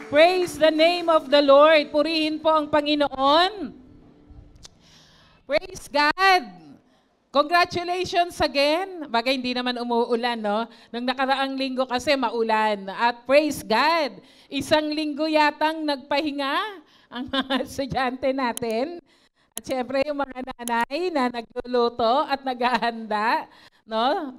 Praise the name of the Lord. Purihin po ang Panginoon. Praise God. Congratulations again. Bagay hindi naman umuulan, no? Nung nakaraang linggo kasi maulan. At praise God, isang linggo yatang nagpahinga ang mga estudyante natin. At syempre yung mga nanay na nagluluto at naghahanda, no?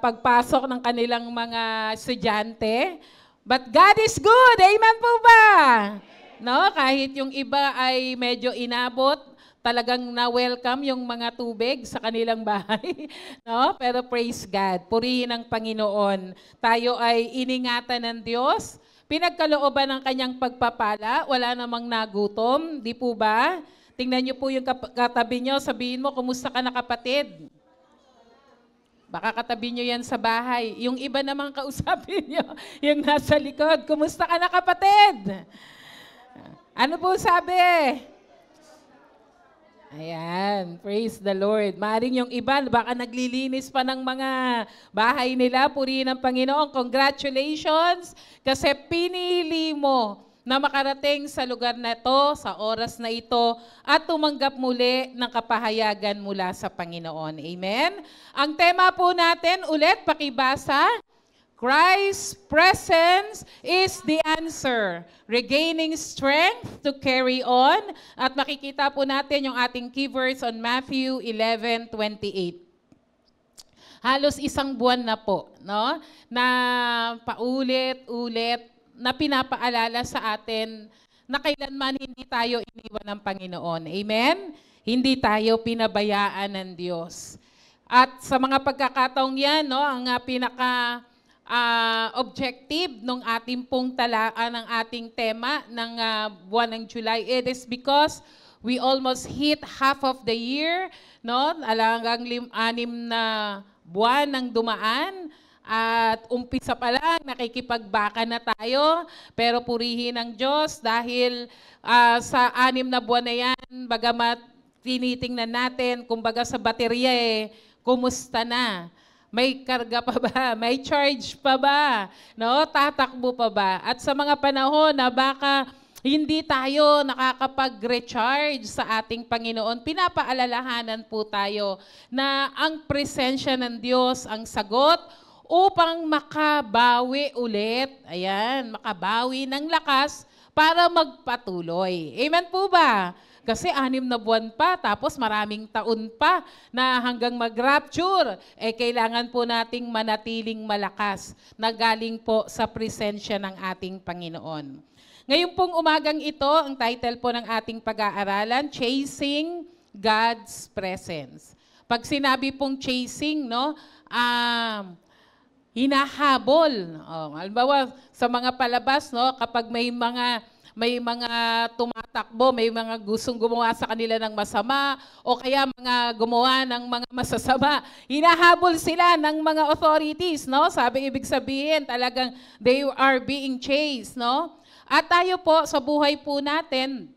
Pagpasok ng kanilang mga estudyante. But God is good. Amen po ba? No? Kahit yung iba ay medyo inabot, talagang na-welcome yung mga tubig sa kanilang bahay. No? Pero praise God. Purihin ang Panginoon. Tayo ay iningatan ng Diyos. Pinagkalooban ng kanyang pagpapala. Wala namang nagutom. Di po ba? Tingnan niyo po yung katabi niyo. Sabihin mo, kumusta ka na kapatid? Baka katabi nyo yan sa bahay. Yung iba namang kausapin nyo, yung nasa likod. Kumusta ka na kapatid? Ano po sabi? Ayan, praise the Lord. Maaring yung iba, baka naglilinis pa ng mga bahay nila. Purihin ang Panginoon. Congratulations kasi pinili mo na makarating sa lugar na ito, sa oras na ito, at tumanggap muli ng kapahayagan mula sa Panginoon. Amen? Ang tema po natin, ulit, pakibasa, Christ's presence is the answer. Regaining strength to carry on. At makikita po natin yung ating key verse on Matthew 11:28. Halos isang buwan na po, no? Na paulit-ulit na pinapaalala sa atin na kailanman hindi tayo iniwan ng Panginoon. Amen? Hindi tayo pinabayaan ng Diyos. At sa mga pagkakataong yan, no, ang objective ng ating pong talaan ng ating tema ng buwan ng July, it is because we almost hit half of the year, no? Alagang 6 na buwan ng dumaan. At umpisa pa lang, nakikipagbaka na tayo, pero purihin ang Diyos dahil sa 6 na buwan na yan, bagamat tinitingnan natin, kumbaga sa baterya kumusta na? May karga pa ba? May charge pa ba? No? Tatakbo pa ba? At sa mga panahon na baka hindi tayo nakakapag-recharge sa ating Panginoon, pinapaalalahanan po tayo na ang presensya ng Diyos ang sagot upang makabawi ulit, ayan, makabawi ng lakas para magpatuloy. Amen po ba? Kasi 6 na buwan pa, tapos maraming taon pa na hanggang mag-rapture, kailangan po nating manatiling malakas na galing po sa presensya ng ating Panginoon. Ngayon pong umagang ito, ang title po ng ating pag-aaralan, Chasing God's Presence. Pag sinabi pong chasing, no, hinahabol. Halimbawa, sa mga palabas, no, kapag may mga tumatakbo, may mga gustong gumawa sa kanila ng masama, o kaya mga gumawa ng mga masasama, hinahabol sila ng mga authorities, no? Ibig sabihin, talagang they are being chased, no? At tayo po, sa buhay po natin,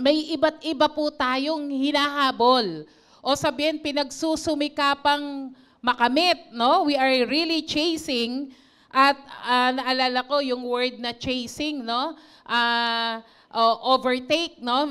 may iba't iba po tayong hinahabol. O sabihin, pinagsusumikapang makamit, no? We are really chasing. At naalala ko yung word na chasing, no? Overtake, no?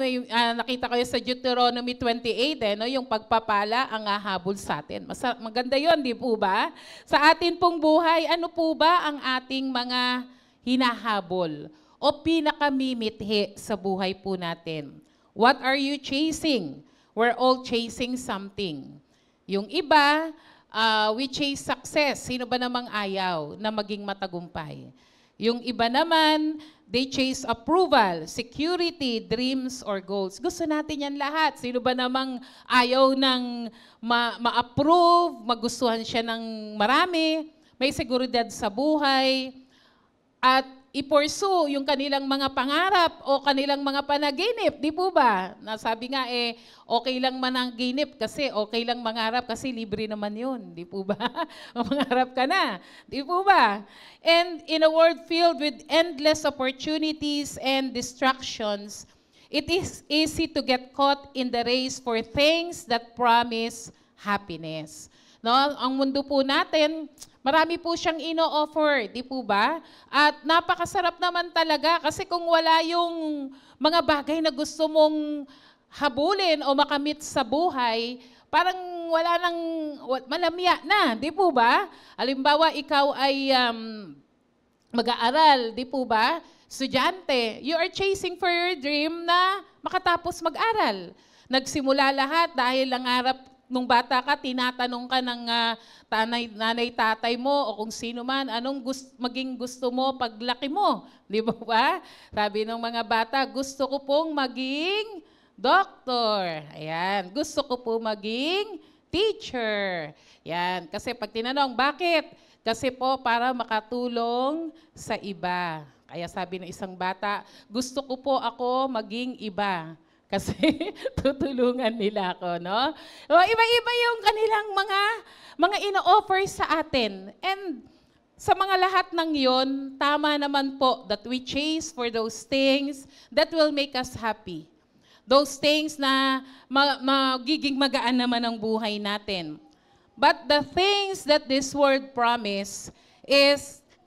Nakita ko yun sa Deuteronomy 28, no? Yung pagpapala ang hahabol sa atin. Maganda yun, di po ba? Sa atin pong buhay, ano po ba ang ating mga hinahabol o pinakamimithi sa buhay po natin? What are you chasing? We're all chasing something. Yung iba, we chase success. Sino ba namang ayaw na maging matagumpay? Yung iba naman, they chase approval, security, dreams, or goals. Gusto natin yan lahat. Sino ba namang ayaw ng ma-approve, magustuhan siya ng marami, may seguridad sa buhay, at i-pursue yung kanilang mga pangarap o kanilang mga panaginip, di po ba? Nasabi nga okay lang managinip kasi okay lang mangarap kasi libre naman yun, di po ba? Mangarap ka na, di po ba? And in a world filled with endless opportunities and distractions, it is easy to get caught in the race for things that promise happiness. No? Ang mundo po natin, marami po siyang ino-offer, di po ba? At napakasarap naman talaga kasi kung wala yung mga bagay na gusto mong habulin o makamit sa buhay, parang wala nang malamya na, di po ba? Halimbawa, ikaw ay mag-aaral, di po ba? Estudyante, you are chasing for your dream na makatapos mag-aral. Nagsimula lahat dahil ang harap nung bata ka, tinatanong ka ng nanay, tatay mo o kung sino man, anong maging gusto mo paglaki mo? Di ba ba? Sabi ng mga bata, gusto ko pong maging doktor. Ayan. Gusto ko po maging teacher. Yan. Kasi pag tinanong, bakit? Kasi po para makatulong sa iba. Kaya sabi ng isang bata, gusto ko po ako maging iba. Kasi tutulungan nila ako, no? O, iba-iba yung kanilang mga ino-offer sa atin. And sa mga lahat ng yon, tama naman po that we chase for those things that will make us happy. Those things na magiging magaan naman ang buhay natin. But the things that this world promise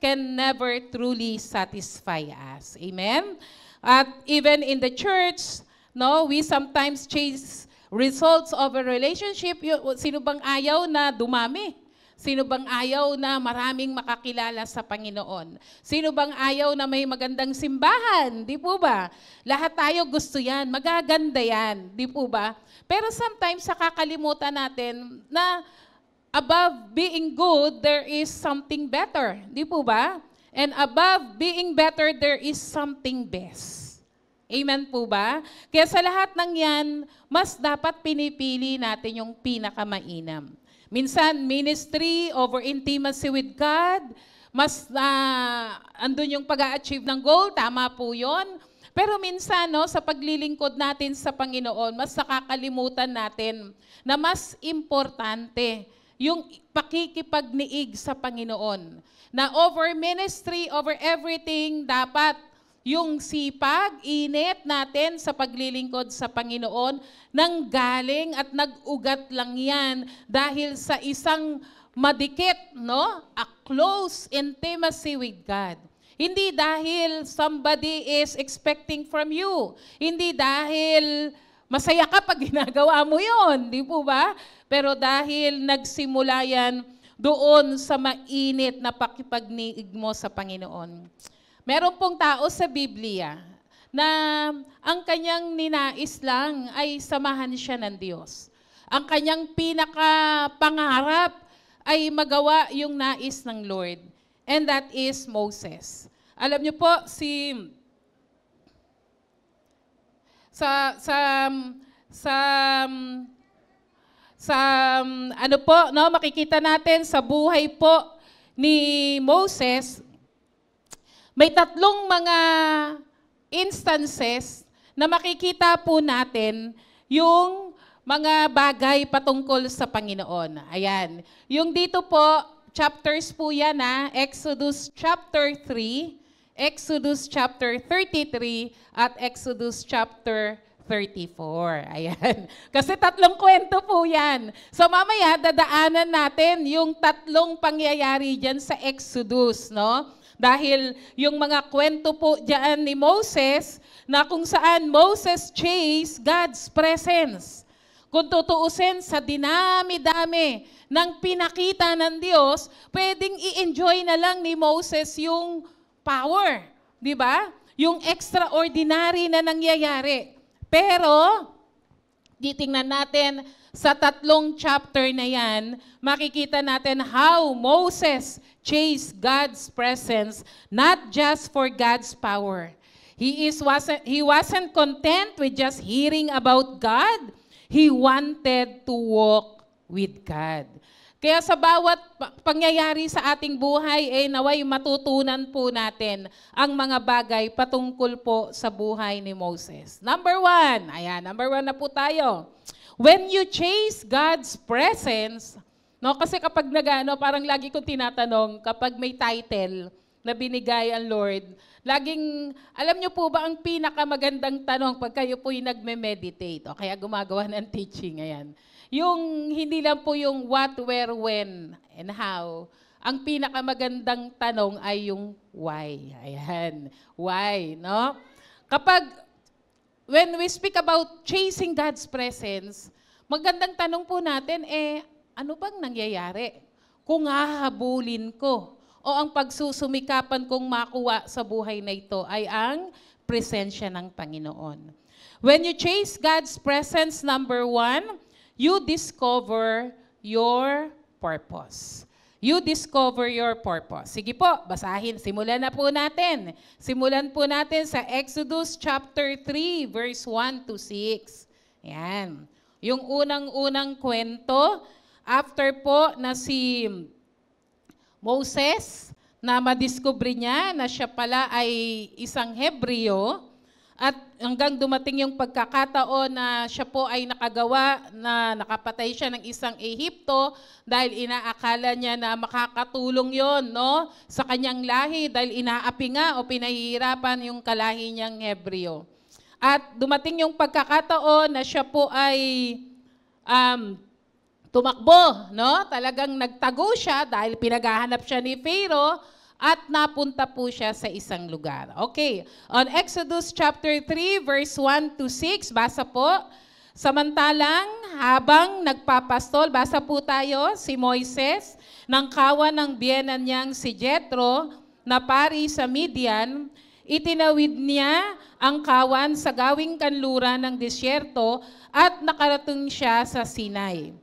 can never truly satisfy us. Amen? At even in the church, no, we sometimes chase results of a relationship. Sino bang ayaw na dumami? Sino bang ayaw na maraming makakilala sa Panginoon? Sino bang ayaw na may magandang simbahan? Di po ba? Lahat tayo gusto yan. Magaganda yan. Di po ba? Pero sometimes nakakalimutan natin na above being good, there is something better. Di po ba? And above being better, there is something best. Amen po ba? Kaya sa lahat ng yan, mas dapat pinipili natin yung pinakamainam. Minsan, ministry over intimacy with God, mas andun yung pag-a-achieve ng goal, tama po yun. Pero minsan, no, sa paglilingkod natin sa Panginoon, mas nakakalimutan natin na mas importante yung pakikipagniig sa Panginoon. Na over ministry, over everything, dapat yung sipag, init natin sa paglilingkod sa Panginoon, nang galing at nag-ugat lang yan dahil sa isang madikit, no? A close intimacy with God. Hindi dahil somebody is expecting from you. Hindi dahil masaya ka pag ginagawa mo yon, di po ba? Pero dahil nagsimula yan doon sa mainit na pakipagniig mo sa Panginoon. Meron pong tao sa Biblia na ang kanyang ninais lang ay samahan siya ng Diyos. Ang kanyang pinakapangarap ay magawa yung nais ng Lord. And that is Moses. Alam niyo po, makikita natin sa buhay po ni Moses, may tatlong mga instances na makikita po natin yung mga bagay patungkol sa Panginoon. Ayan. Yung dito po, chapters po yan Exodus chapter 3, Exodus chapter 33, at Exodus chapter 34. Ayan. Kasi tatlong kwento po yan. So mamaya, dadaanan natin yung tatlong pangyayari dyan sa Exodus, no? Dahil yung mga kwento po dyan ni Moses, na kung saan Moses chased God's presence. Kung tutuusin sa dinami-dami ng pinakita ng Diyos, pwedeng i-enjoy na lang ni Moses yung power. Di ba? Yung extraordinary na nangyayari. Pero, titingnan natin sa tatlong chapter na yan, makikita natin how Moses chased God's presence, not just for God's power. He wasn't content with just hearing about God. He wanted to walk with God. Kaya sa bawat pangyayari sa ating buhay, naway matutunan po natin ang mga bagay patungkol po sa buhay ni Moses. Number 1, ayan, number 1 na po tayo. When you chase God's presence, no, kasi kapag parang lagi kong tinatanong, kapag may title na binigay ang Lord, laging, alam niyo po ba ang pinakamagandang tanong pag kayo po'y nagme-meditate, o kaya gumagawa ng teaching, ayan. Yung hindi lang po yung what, where, when, and how. Ang pinakamagandang tanong ay yung why. Ayan, why, no? When we speak about chasing God's presence, magandang tanong po natin, ano bang nangyayari kung hahabulin ko o ang pagsusumikapan kong makuha sa buhay na ito ay ang presensya ng Panginoon. When you chase God's presence, number 1, you discover your purpose. You discover your purpose. Sige po, basahin. Simulan na po natin. Simulan po natin sa Exodus chapter 3, verse 1 to 6. Yan. Yung unang-unang kwento, after po na si Moses, na madiskubre niya na siya pala ay isang Hebreo, at hanggang dumating yung pagkakataon na siya po ay nakagawa na nakapatay siya ng isang Ehipto dahil inaakala niya na makakatulong yon, no, sa kanyang lahi dahil inaapi nga o pinahihirapan yung kalahi niyang Hebreo. At dumating yung pagkakataon na siya po ay tumakbo, no? Talagang nagtago siya dahil pinaghahanap siya ni Pharaoh. At napunta po siya sa isang lugar. Okay, on Exodus chapter 3, verse 1 to 6, basa po. Samantalang habang nagpapastol, basa po tayo, si Moises, ng kawan ng biyenan niyang si Jethro, na pari sa Midian, itinawid niya ang kawan sa gawing kanluran ng disyerto at nakarating siya sa Sinai,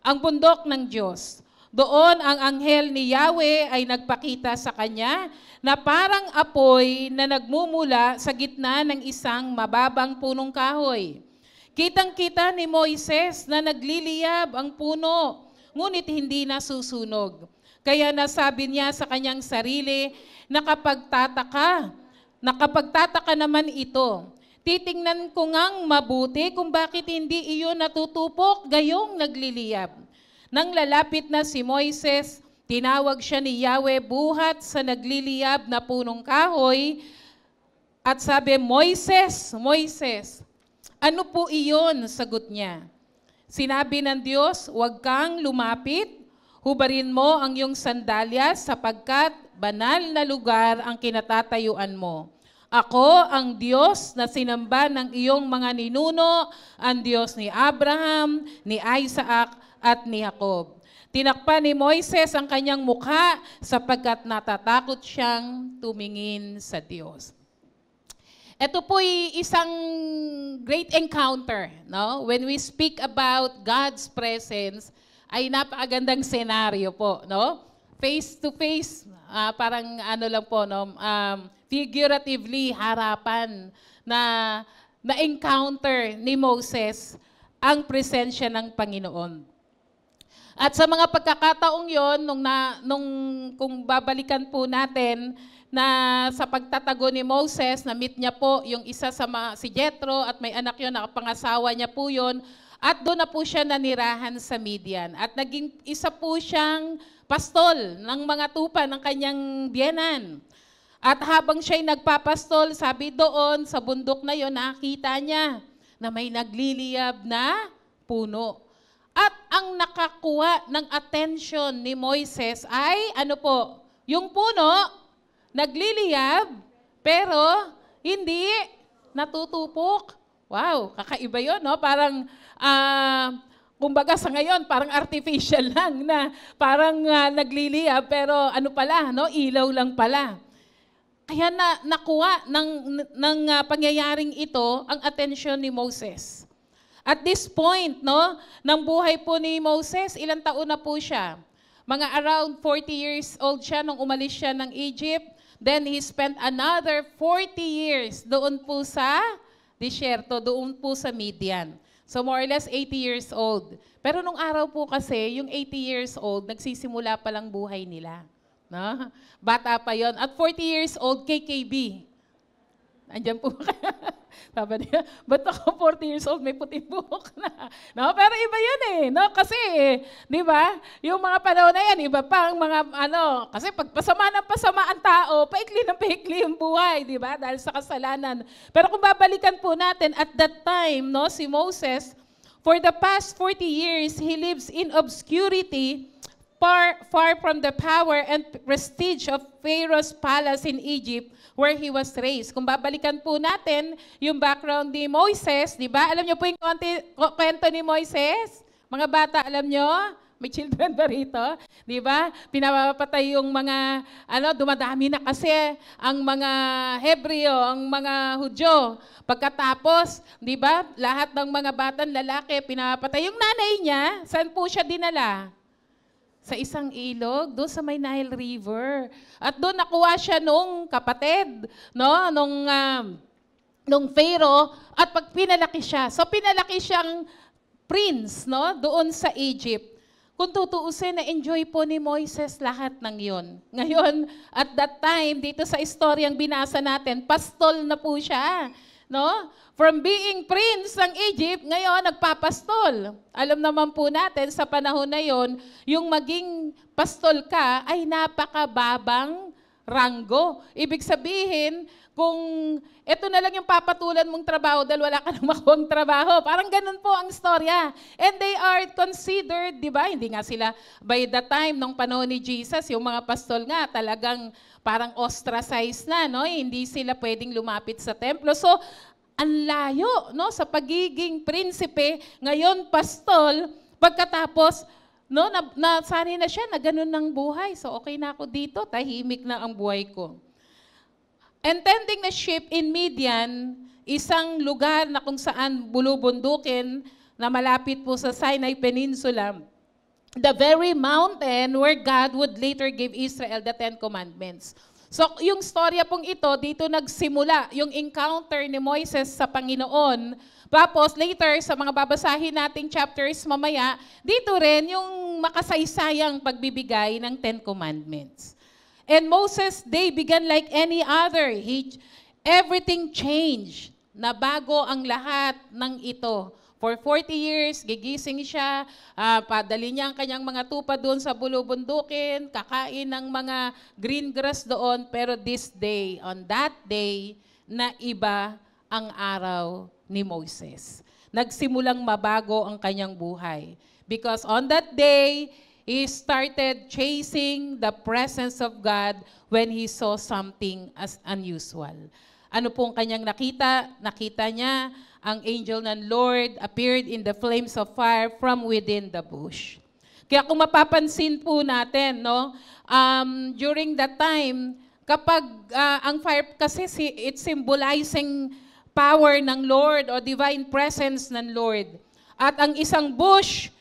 ang bundok ng Diyos. Doon ang anghel ni Yahweh ay nagpakita sa kanya na parang apoy na nagmumula sa gitna ng isang mababang punong kahoy. Kitang-kita ni Moises na nagliliyab ang puno, ngunit hindi nasusunog. Kaya nasabi niya sa kanyang sarili, nakapagtataka naman ito. Titingnan ko ngang mabuti kung bakit hindi iyon natutupok gayong nagliliyab. Nang lalapit na si Moises, tinawag siya ni Yahweh buhat sa nagliliyab na punong kahoy at sabi, Moises, Moises, ano po iyon? Sagot niya. Sinabi ng Diyos, huwag kang lumapit, hubarin mo ang iyong sandalyas sapagkat banal na lugar ang kinatatayuan mo. Ako ang Diyos na sinamba ng iyong mga ninuno, ang Diyos ni Abraham, ni Isaac, at ni Jacob. Tinakpan ni Moises ang kanyang mukha sapagkat natatakot siyang tumingin sa Diyos. Ito po'y isang great encounter, no? When we speak about God's presence, ay napakagandang senaryo po, no? Face to face, parang ano lang po, no? Figuratively harapan na encounter ni Moses ang presensya ng Panginoon. At sa mga pagkakataong yon, kung babalikan po natin na sa pagtatago ni Moses, na-meet niya po yung isa si Jethro at may anak yun, nakapangasawa niya po yun, at doon na po siya nanirahan sa Midian. At naging isa po siyang pastol ng mga tupa ng kanyang biyenan. At habang siya'y nagpapastol, sabi doon sa bundok na yon, nakita niya na may nagliliyab na puno. At ang nakakuha ng attention ni Moises ay, ano po, yung puno, nagliliyab, pero hindi natutupok. Wow, kakaiba yun, no? Parang, kumbaga sa ngayon, parang artificial lang na parang nagliliyab, pero ano pala, no? Ilaw lang pala. Kaya nakuha ng pangyayaring ito ang attention ni Moses. At this point, no, ng buhay po ni Moses, ilang taon na po siya? Mga around 40 years old siya nung umalis siya ng Egypt. Then he spent another 40 years doon po sa disyerto, doon po sa Midian. So more or less 80 years old. Pero nung araw po kasi, yung 80 years old, nagsisimula pa lang buhay nila. No? Bata pa yon. At 40 years old, KKB. Andiyan po. Sabi niya, ba't ako 40 years old, may puting buhok na? No? Pero iba yun eh. No? Kasi, di ba, yung mga panahon na yan, iba pa ang mga, kasi pag pasama ang tao, paikli ng paikli yung buhay, di ba? Dahil sa kasalanan. Pero kung babalikan po natin, at that time, no, si Moses, For the past 40 years, he lives in obscurity, far from the power and prestige of Pharaoh's palace in Egypt, where he was raised. Kung babalikan po natin yung background ni Moises, di ba? Alam niyo po yung kwento ni Moises? Mga bata, alam niyo? May children ba rito? Di ba? Pinapatay yung mga, dumadami na kasi ang mga Hebreo, ang mga Hudyo. Pagkatapos, di ba, lahat ng mga batang lalaki pinapatay. Yung nanay niya, saan po siya dinala? Sa isang ilog, doon sa may Nile River. At doon nakuha siya nung kapatid, no? Nung Pharaoh, at pag pinalaki siya. So pinalaki siyang prince, no? Doon sa Egypt. Kung tutuusin, na-enjoy po ni Moises lahat ng yon. Ngayon, at that time, dito sa istoryang binasa natin, pastol na po siya. No? From being prince ng Egypt, ngayon nagpapastol. Alam naman po natin, sa panahon na yon, yung maging pastol ka ay napakababang ranggo. Ibig sabihin, kung ito na lang yung papatulan mong trabaho dahil wala ka nang makuhang trabaho. Parang ganun po ang istorya. And they are considered, di ba? Hindi nga sila, by the time, nung panahon ni Jesus, yung mga pastol nga talagang parang ostracized na, no? Hindi sila pwedeng lumapit sa templo. So, ang layo, no? Sa pagiging prinsipe, ngayon pastol, pagkatapos, no, nasanay na siya na ganun ng buhay. So, okay na ako dito, tahimik na ang buhay ko. And tending the sheep in Midian, isang lugar na kung saan bulubundukin na malapit po sa Sinai Peninsula, the very mountain where God would later give Israel the 10 Commandments. So yung storya pong ito, dito nagsimula yung encounter ni Moises sa Panginoon. Tapos later, sa mga babasahin nating chapters mamaya, dito rin yung makasaysayang pagbibigay ng 10 Commandments. And Moses' day began like any other. Everything changed. Nabago ang lahat ng ito. For 40 years, gigising siya, padali niya ang kanyang mga tupa doon sa bulubundukin, kakain ng mga green grass doon, pero this day, on that day, na iba ang araw ni Moses. Nagsimulang mabago ang kanyang buhay. Because on that day, he started chasing the presence of God when he saw something as unusual. Ano pong kanyang nakita? Nakita niya ang angel ng Lord appeared in the flames of fire from within the bush. Kaya kung mapapansin po natin, no, during that time, kapag ang fire kasi it's symbolizing power ng Lord o divine presence ng Lord. At ang isang bush,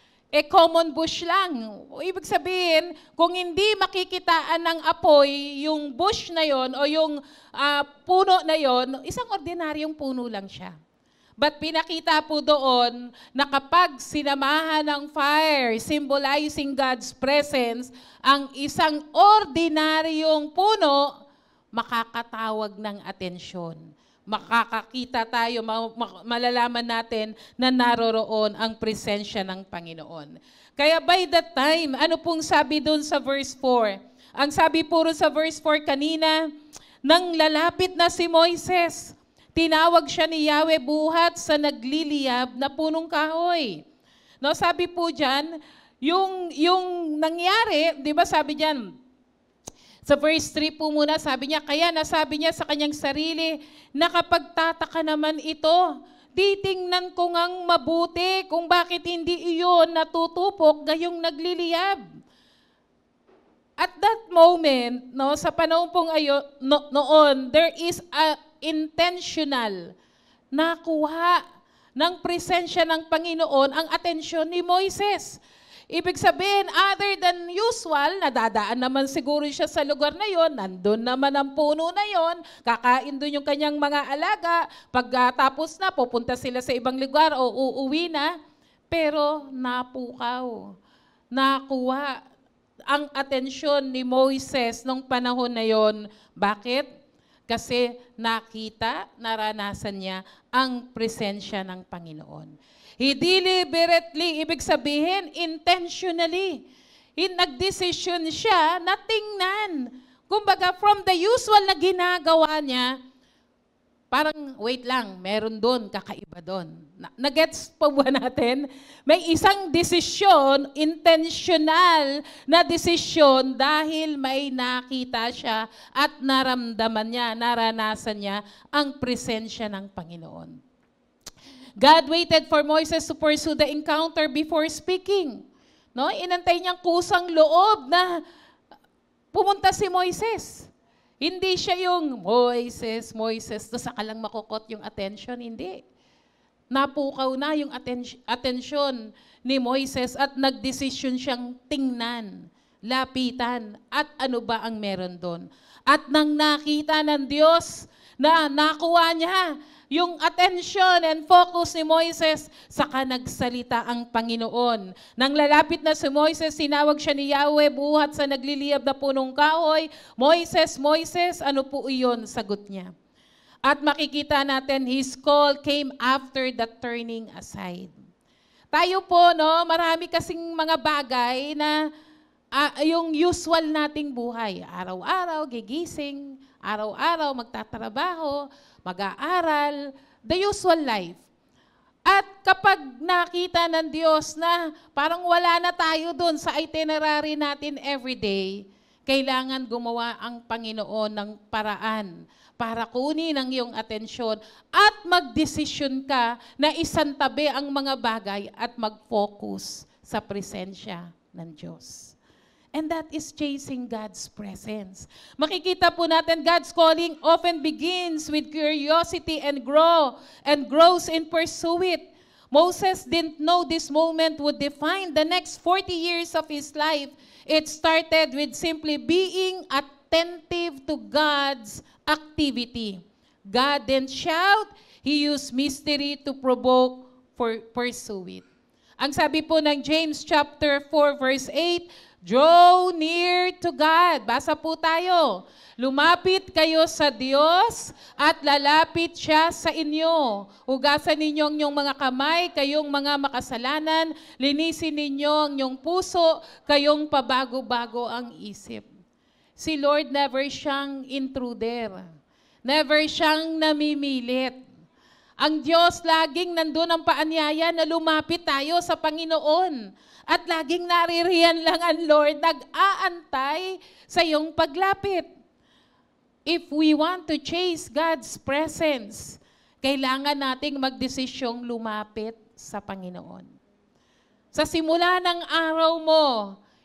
common bush lang. Ibig sabihin, kung hindi makikitaan ng apoy, yung bush na yon o yung puno na yon, isang ordinaryong puno lang siya. But pinakita po doon na kapag sinamahan ng fire, symbolizing God's presence, ang isang ordinaryong puno, makakatawag ng atensyon. Makakakita tayo, malalaman natin na naroroon ang presensya ng Panginoon. Kaya by that time, ano pong sabi doon sa verse 4? Ang sabi puro sa verse 4 kanina, nang lalapit na si Moises, tinawag siya ni Yahweh buhat sa nagliliyab na punong kahoy. No, sabi po dyan, yung nangyari, di ba sabi dyan, sa verse 3 po muna, sabi niya, kaya nasabi niya sa kanyang sarili, nakapagtataka naman ito, titingnan ko ngang mabuti kung bakit hindi iyon natutupok gayong nagliliyab. At that moment, no, sa panahon pong noon, there is a intentional nakuha ng presensya ng Panginoon ang atensyon ni Moises. Ibig sabihin, other than usual, nadadaan naman siguro siya sa lugar na yon, nandun naman ang puno na yon, kakain doon yung kanyang mga alaga, pagkatapos na, pupunta sila sa ibang lugar o uuwi na, pero napukaw, nakuha ang atensyon ni Moises nung panahon na yon. Bakit? Kasi nakita, naranasan niya ang presensya ng Panginoon. He deliberately, ibig sabihin, intentionally. Nagdesisyon siya na tingnan. Kumbaga, from the usual na ginagawa niya, parang, wait lang, meron doon, kakaiba doon. Nagets pa ba natin? May isang desisyon, intentional na desisyon dahil may nakita siya at naramdaman niya, naranasan niya ang presensya ng Panginoon. God waited for Moses to pursue the encounter before speaking. No? Inantay niyang kusang loob na pumunta si Moises. Hindi siya yung Moises, tapos saka lang makukot yung attention. Hindi. Napukaw na yung attention ni Moises at nagdesisyon siyang tingnan, lapitan, at ano ba ang meron doon. At nang nakita ng Diyos na nakuha niya yung attention and focus ni Moises, saka nagsalita ang Panginoon. Nang lalapit na si Moises, sinawag siya ni Yahweh buhat sa nagliliyab na punong kahoy. Moises, Moises, ano po iyon? Sagot niya. At makikita natin, his call came after the turning aside. Tayo po, no, marami kasing mga bagay na yung usual nating buhay. Araw-araw, gigising, araw-araw, magtatrabaho, mag-aaral, the usual life. At kapag nakita ng Diyos na parang wala na tayo doon sa itinerary natin everyday, kailangan gumawa ang Panginoon ng paraan para kunin ang iyong atensyon at magdesisyon ka na isantabi ang mga bagay at mag-focus sa presensya ng Diyos. And that is chasing God's presence. Makikita po natin, God's calling often begins with curiosity and grows in pursuit. Moses didn't know this moment would define the next 40 years of his life. It started with simply being attentive to God's activity. God didn't shout, He used mystery to provoke pursue it. Ang sabi po ng James chapter 4 verse 8, draw near to God. Basa po tayo. Lumapit kayo sa Diyos at lalapit siya sa inyo. Hugasan ninyo ang inyong mga kamay, kayong mga makasalanan. Linisin ninyo ang inyong puso, kayong pabago-bago ang isip. Si Lord never siyang intruder. Never siyang namimilit. Ang Diyos laging nandun ang paanyaya na lumapit tayo sa Panginoon. At laging naririyan lang ang Lord, nag-aantay sa iyong paglapit. If we want to chase God's presence, kailangan nating magdesisyong lumapit sa Panginoon. Sa simula ng araw mo,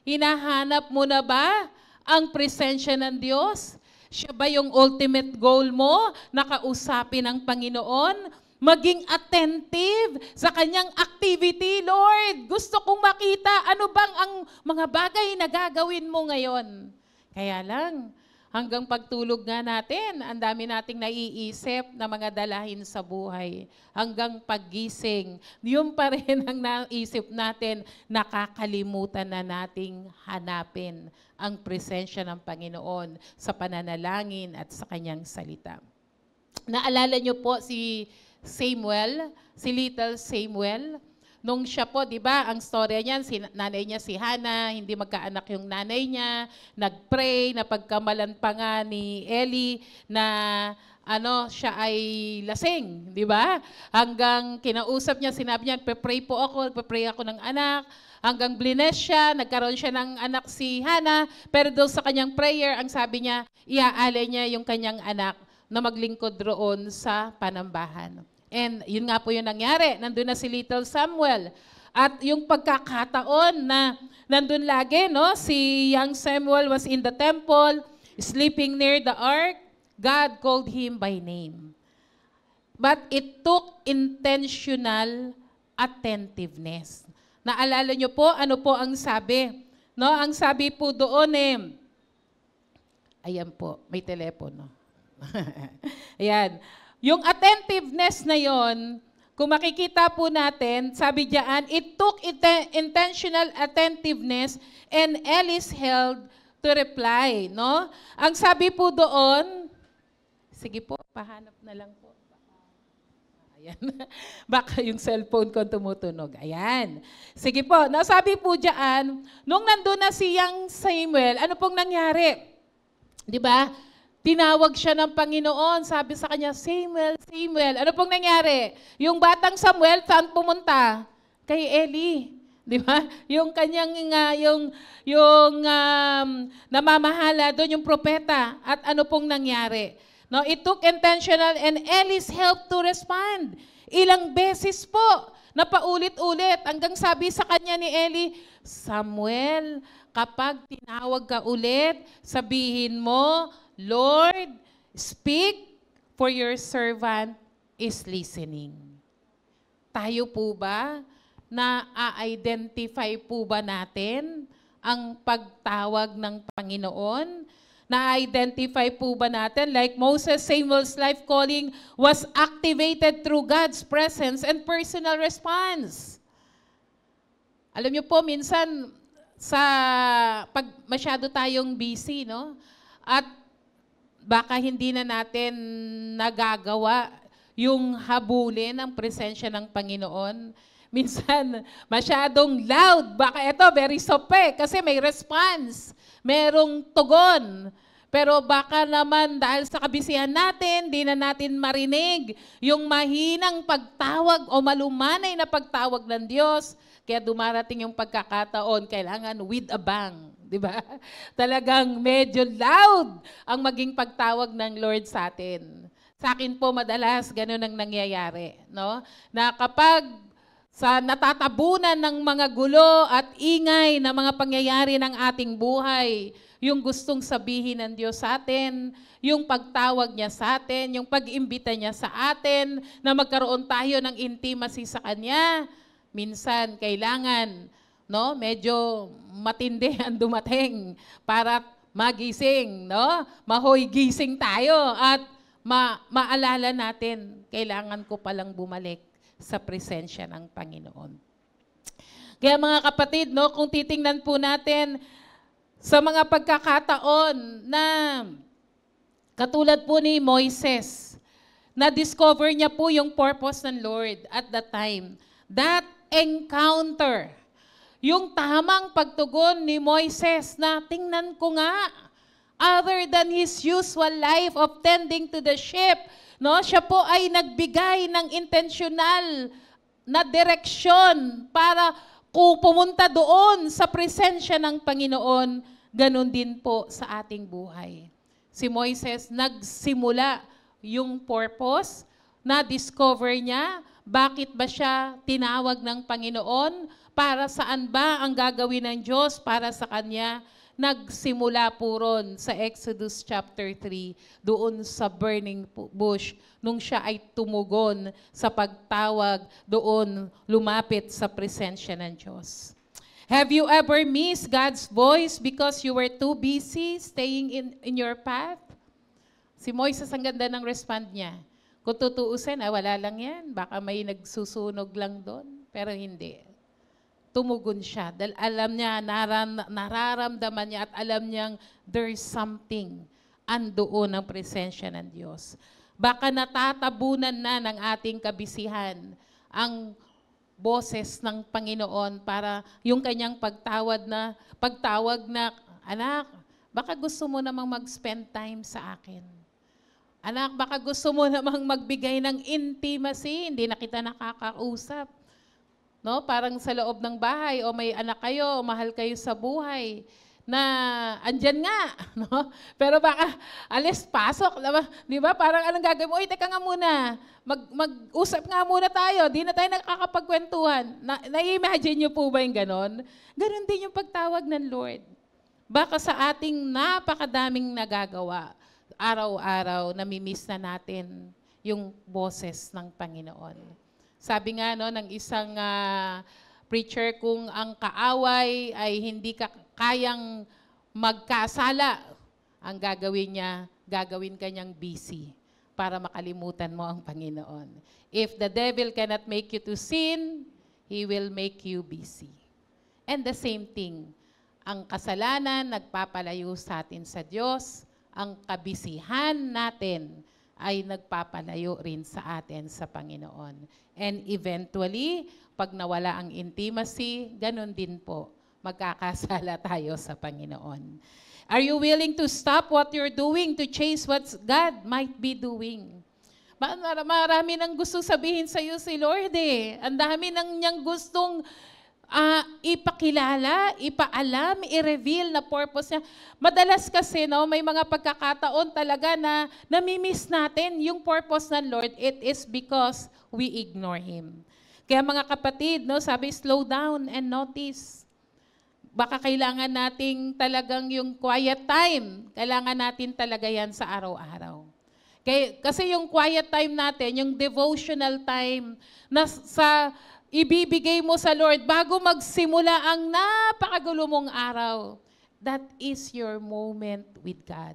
hinahanap mo na ba ang presensya ng Diyos? Siya ba yung ultimate goal mo na kausapin ang Panginoon? Maging attentive sa kanyang activity. Lord, gusto kong makita ano bang ang mga bagay na gagawin mo ngayon. Kaya lang, hanggang pagtulog nga natin, ang dami nating naiisip na mga dalahin sa buhay. Hanggang paggising, yun pa rin ang naisip natin, nakakalimutan na nating hanapin ang presensya ng Panginoon sa pananalangin at sa kanyang salita. Naalala niyo po si Samuel, si little Samuel, nung siya po, di ba, ang storya niyan, nanay niya si Hannah, hindi magkaanak yung nanay niya, nag-pray, napagkamalan pa nga ni Eli na siya ay lasing, di ba? Hanggang kinausap niya, sinabi niya, pray po ako ng anak, hanggang blines siya, nagkaroon siya ng anak si Hannah, pero doon sa kanyang prayer, ang sabi niya, iaalay niya yung kanyang anak na maglingkod roon sa panambahan. And yun nga po yung nangyari. Nandun na si little Samuel. At yung pagkakataon na nandun lagi, no? Si young Samuel was in the temple, sleeping near the ark. God called him by name. But it took intentional attentiveness. Naalala nyo po, ano po ang sabi? No? Ang sabi po doon ayan po, may telepono. Ayan. Yung attentiveness na yon, kung makikita po natin, sabi diyan, it took intentional attentiveness and Eli's held to reply. No? Ang sabi po doon, sige po, pahanap na lang po. Ayan. Baka yung cellphone ko tumutunog. Ayan. Sige po, nasabi po diyan, nung nandun na si young Samuel, ano pong nangyari? Di ba? Tinawag siya ng Panginoon. Sabi sa kanya, Samuel, Samuel. Ano pong nangyari? Yung batang Samuel, saan pumunta? Kay Eli. Di ba? Yung kanyang, namamahala doon, yung propeta. At ano pong nangyari? No, it took intentional and Eli's help to respond. Ilang beses po, na paulit-ulit, hanggang sabi sa kanya ni Eli, Samuel, kapag tinawag ka ulit, sabihin mo, Lord, speak, for your servant is listening. Tayo po ba, na-identify po ba natin ang pagtawag ng Panginoon? Na-identify po ba natin? Like Moses, Samuel's life calling was activated through God's presence and personal response. Alam niyo po, minsan, pag masyado tayong busy, no? At baka hindi na natin nagagawa yung habulin ang presensya ng Panginoon. Minsan, masyadong loud. Baka ito, very sope, kasi may response. Merong tugon. Pero baka naman dahil sa kabisihan natin, di na natin marinig yung mahinang pagtawag o malumanay na pagtawag ng Diyos. Kaya dumarating yung pagkakataon, kailangan with a bang. Di ba? Talagang medyo loud ang maging pagtawag ng Lord sa atin. Sa akin po madalas ganun ang nangyayari, no? Na kapag sa natatabunan ng mga gulo at ingay na mga pangyayari ng ating buhay, yung gustong sabihin ng Diyos sa atin, yung pagtawag niya sa atin, yung pag-imbita niya sa atin, na magkaroon tayo ng intimacy sa Kanya, minsan kailangan, no, medyo matindi ang dumating para magising, no? Mahoy gising tayo at maalala natin, kailangan ko palang bumalik sa presensya ng Panginoon. Kaya mga kapatid, no, kung titingnan po natin sa mga pagkakataon na katulad po ni Moises, na-discover niya po yung purpose ng Lord at that time. That encounter, yung tamang pagtugon ni Moises na tingnan ko nga, other than his usual life of tending to the sheep, no, siya po ay nagbigay ng intentional na direksyon para kung pumunta doon sa presensya ng Panginoon, ganun din po sa ating buhay. Si Moises nagsimula yung purpose, na-discover niya, bakit ba siya tinawag ng Panginoon, para saan ba ang gagawin ng Diyos para sa kanya. Nagsimula po ron sa Exodus chapter 3, doon sa burning bush, nung siya ay tumugon sa pagtawag doon, lumapit sa presensya ng Diyos. Have you ever missed God's voice because you were too busy staying in your path? Si Moises, ang ganda ng respond niya. Kung tutuusin, wala lang yan. Baka may nagsusunog lang doon. Pero hindi. Tumugon siya dahil alam niya, nararamdaman niya at alam niyang there's something andoon ang presensya ng Diyos. Baka natatabunan na ng ating kabisihan ang boses ng Panginoon para yung kanyang pagtawag na, anak, baka gusto mo namang mag-spend time sa akin. Anak, baka gusto mo namang magbigay ng intimacy, hindi na kita nakakausap. No, parang sa loob ng bahay o may anak kayo, o mahal kayo sa buhay na andyan nga, no? Pero baka alis pasok, di ba? Parang anong gagawin mo? Uy, teka nga muna. Mag-usap nga muna tayo. Di na tayo nakakapagkwentuhan. Na-imagine niyo po ba yung ganon? Ganon din yung pagtawag ng Lord. Baka sa ating napakadaming nagagawa, araw-araw, namimiss na natin yung boses ng Panginoon. Sabi nga no, ng isang preacher, kung ang kaaway ay hindi ka kayang magkasala, ang gagawin niya, gagawin kanyang busy para makalimutan mo ang Panginoon. If the devil cannot make you to sin, he will make you busy. And the same thing, ang kasalanan nagpapalayo sa atin sa Diyos, ang kabisihan natin ay nagpapalayo rin sa atin sa Panginoon. And eventually, pag nawala ang intimacy, ganun din po. magkakasala tayo sa Panginoon. Are you willing to stop what you're doing to chase what God might be doing? Marami nang gusto sabihin sa iyo si Lord eh. Ang dami nang niyang gustong ipakilala, ipaalam, i-reveal na purpose niya. Madalas kasi may mga pagkakataon talaga na namimiss natin yung purpose ng Lord. It is because we ignore Him. Kaya mga kapatid, sabi, slow down and notice. Baka kailangan nating talagang yung quiet time. Kailangan natin talaga yan sa araw-araw. Kasi yung quiet time natin, yung devotional time na ibibigay mo sa Lord bago magsimula ang napakagulo mong araw, that is your moment with God.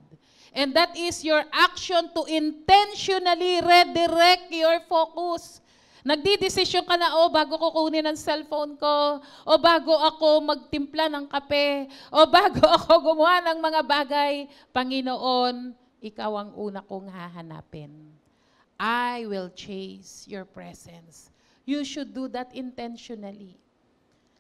And that is your action to intentionally redirect your focus. Nagdidesisyon ka na, bago ko kunin ang cellphone ko, bago ako magtimpla ng kape, bago ako gumawa ng mga bagay, Panginoon, Ikaw ang una kong hahanapin. I will chase your presence. You should do that intentionally.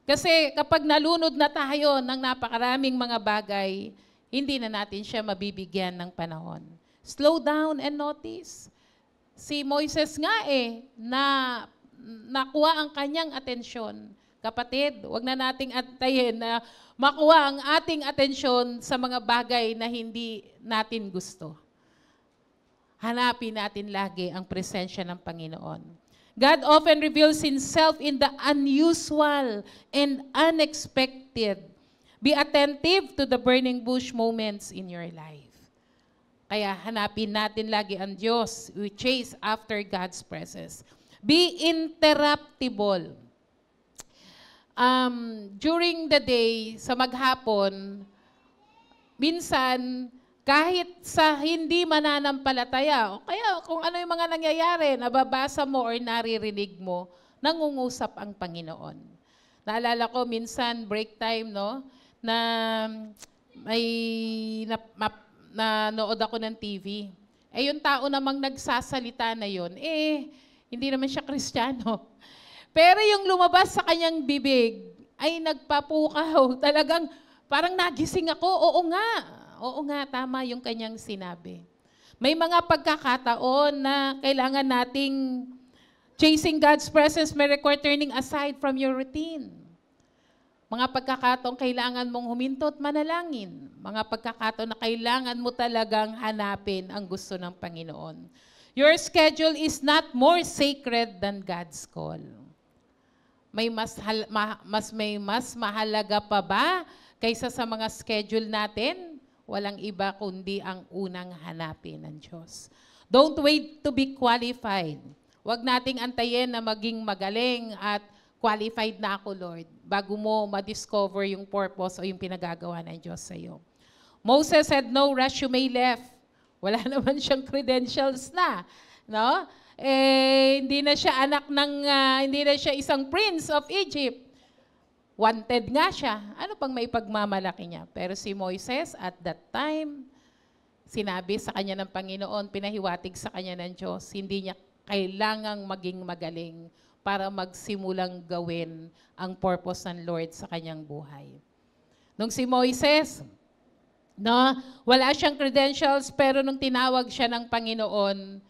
Kasi kapag nalunod na tayo ng napakaraming mga bagay, hindi na natin siya mabibigyan ng panahon. Slow down and notice. Si Moises nga na nakuha ang kanyang atensyon. Kapatid, wag na nating antayin na makuha ang ating atensyon sa mga bagay na hindi natin gusto. Hanapin natin lagi ang presensya ng Panginoon. God often reveals Himself in the unusual and unexpected. Be attentive to the burning bush moments in your life. Kaya hanapin natin lagi ang Diyos. We chase after God's presence. Be interruptible. During the day, sa maghapon, minsan, kahit sa hindi mananampalataya, o kaya kung ano yung mga nangyayari, nababasa mo or naririnig mo, nangungusap ang Panginoon. Naalala ko minsan, break time, na may nanood ako ng TV. Yung tao namang nagsasalita na yun, hindi naman siya Kristiyano. Pero yung lumabas sa kanyang bibig, ay nagpapukaw. Talagang parang nagising ako, oo nga, tama yung kanyang sinabi. May mga pagkakataon na kailangan nating chasing God's presence may require turning aside from your routine. Mga pagkakataon kailangan mong huminto at manalangin. Mga pagkakataon na kailangan mo talagang hanapin ang gusto ng Panginoon. Your schedule is not more sacred than God's call. May mas mahalaga pa ba kaysa sa mga schedule natin? Walang iba kundi ang unang hanapin ng Diyos. Don't wait to be qualified. Huwag nating antayin na maging magaling at qualified na ako, Lord, bago mo ma-discover yung purpose o yung pinagagawa ng Diyos sa iyo. Moses had no resume left. Wala naman siyang credentials na, hindi na siya hindi na siya isang prince of Egypt. Wanted nga siya. Ano pang may pagmamalaki niya? Pero si Moises, at that time, sinabi sa kanya ng Panginoon, pinahiwatig sa kanya ng Diyos, hindi niya kailangang maging magaling para magsimulang gawin ang purpose ng Lord sa kanyang buhay. Nung si Moises, wala siyang credentials, pero nung tinawag siya ng Panginoon,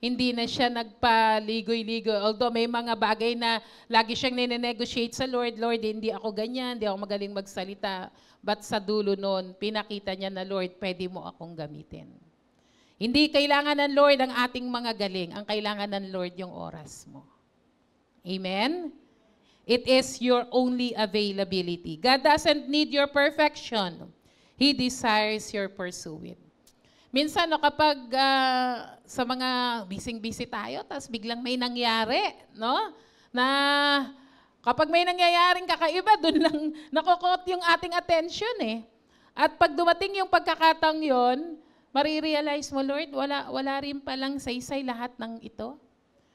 hindi na siya nagpaligoy-ligoy. Although may mga bagay na lagi siyang nine-negotiate sa Lord, Lord, hindi ako ganyan, hindi ako magaling magsalita. But sa dulo nun, pinakita niya na, Lord, pwede mo akong gamitin. Hindi kailangan ng Lord ang ating mga galing. Ang kailangan ng Lord yung oras mo. Amen? It is your only availability. God doesn't need your perfection. He desires your pursuit. Minsan, kapag sa mga busy tayo, tapos biglang may nangyari, na kapag may nangyayaring kakaiba, doon lang nakukot yung ating attention At pag dumating yung pagkakataong yon, marirealize mo, Lord, wala rin palang saysay lahat ng ito.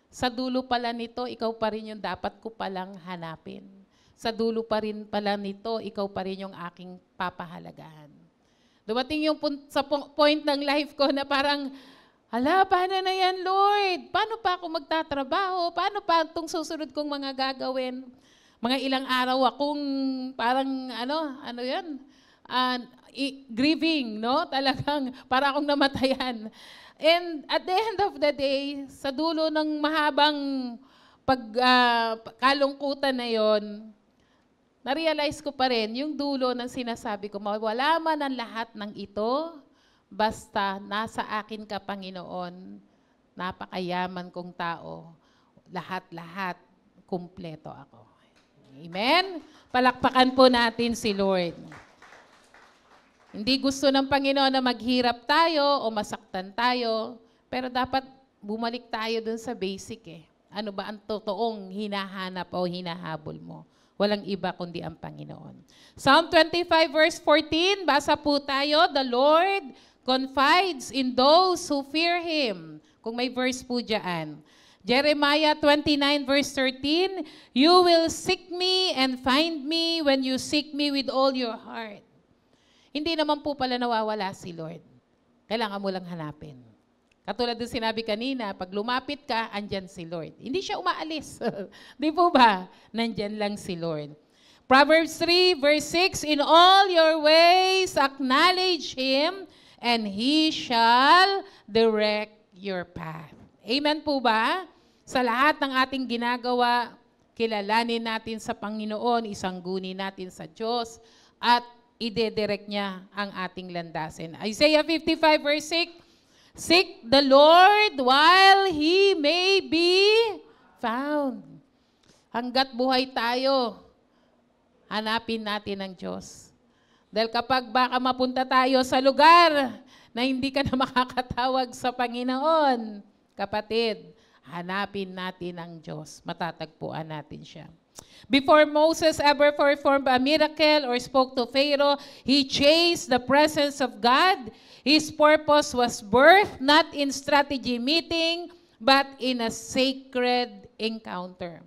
Sa dulo pala nito, ikaw pa rin yung dapat ko palang hanapin. Sa dulo pa rin pala nito, ikaw pa rin yung aking papahalagahan. Dumating yung sa point ng life ko na parang, paano na yan, Lord? Paano pa ako magtatrabaho? Paano pa itong susunod kong mga gagawin? Mga ilang araw akong parang ano yan, grieving, no? Talagang para akong namatayan. And at the end of the day, sa dulo ng mahabang kalungkutan na yon, na-realize ko pa rin yung dulo ng sinasabi ko, wala man ang lahat ng ito, basta nasa akin ka, Panginoon, napakayaman kong tao, lahat-lahat, kumpleto ako. Amen? Palakpakan po natin si Lord. Hindi gusto ng Panginoon na maghirap tayo o masaktan tayo, pero dapat bumalik tayo dun sa basic eh. Ano ba ang totoong hinahanap o hinahabol mo? Walang iba kundi ang Panginoon. Psalm 25 verse 14, basa po tayo, the Lord confides in those who fear Him. Kung may verse po dyan. Jeremiah 29 verse 13, you will seek me and find me when you seek me with all your heart. Hindi naman po pala nawawala si Lord. Kailangan mo lang hanapin. Katulad ng sinabi kanina, pag lumapit ka, andyan si Lord. Hindi siya umaalis. Di po ba? Nandyan lang si Lord. Proverbs 3 verse 6, in all your ways acknowledge Him and He shall direct your path. Amen po ba? Sa lahat ng ating ginagawa, kilalanin natin sa Panginoon, isangguni natin sa Diyos, at ide-direct niya ang ating landasin. Isaiah 55 verse 6, seek the Lord while He may be found. Hanggat buhay tayo, hanapin natin ang Diyos. Dahil kapag baka mapunta tayo sa lugar na hindi ka na makakatawag sa Panginoon, kapatid, hanapin natin ang Diyos. Matatagpuan natin siya. Before Moses ever performed a miracle or spoke to Pharaoh, he chased the presence of God. His purpose was birthed not in strategy meeting, but in a sacred encounter.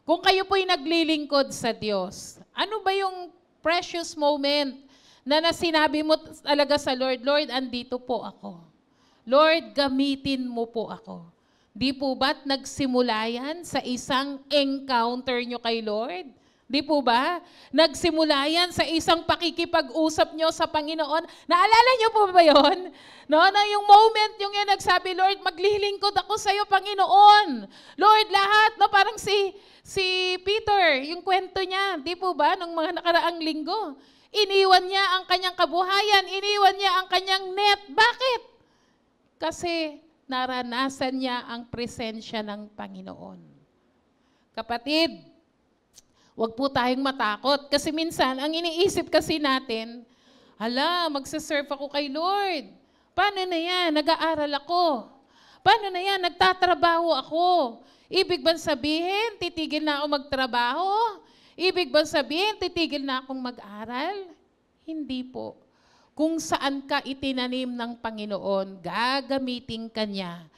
Kung kayo po'y naglilingkod sa Diyos, ano ba yung precious moment na sinabi mo talaga sa Lord, Lord, andito po ako. Lord, gamitin mo po ako. Di po ba't nagsimula yan sa isang encounter nyo kay Lord? Di po ba? Nagsimula yan sa isang pakikipag-usap nyo sa Panginoon. Naalala nyo po ba yun? No, na yung moment yung yan nagsabi, Lord, maglilingkod ako sa iyo, Panginoon. Lord, lahat, no, parang si Peter, yung kwento niya, di po ba, nung mga nakaraang linggo, iniwan niya ang kanyang kabuhayan, iniwan niya ang kanyang net. Bakit? Kasi naranasan niya ang presensya ng Panginoon. Kapatid, huwag po tayong matakot. Kasi minsan, ang iniisip kasi natin, magsaserve ako kay Lord. Paano na yan? Nag-aaral ako. Paano na yan? Nagtatrabaho ako. Ibig bang sabihin, titigil na ako magtrabaho? Ibig bang sabihin, titigil na akong mag-aral? Hindi po. Kung saan ka itinanim ng Panginoon, gagamitin ka niya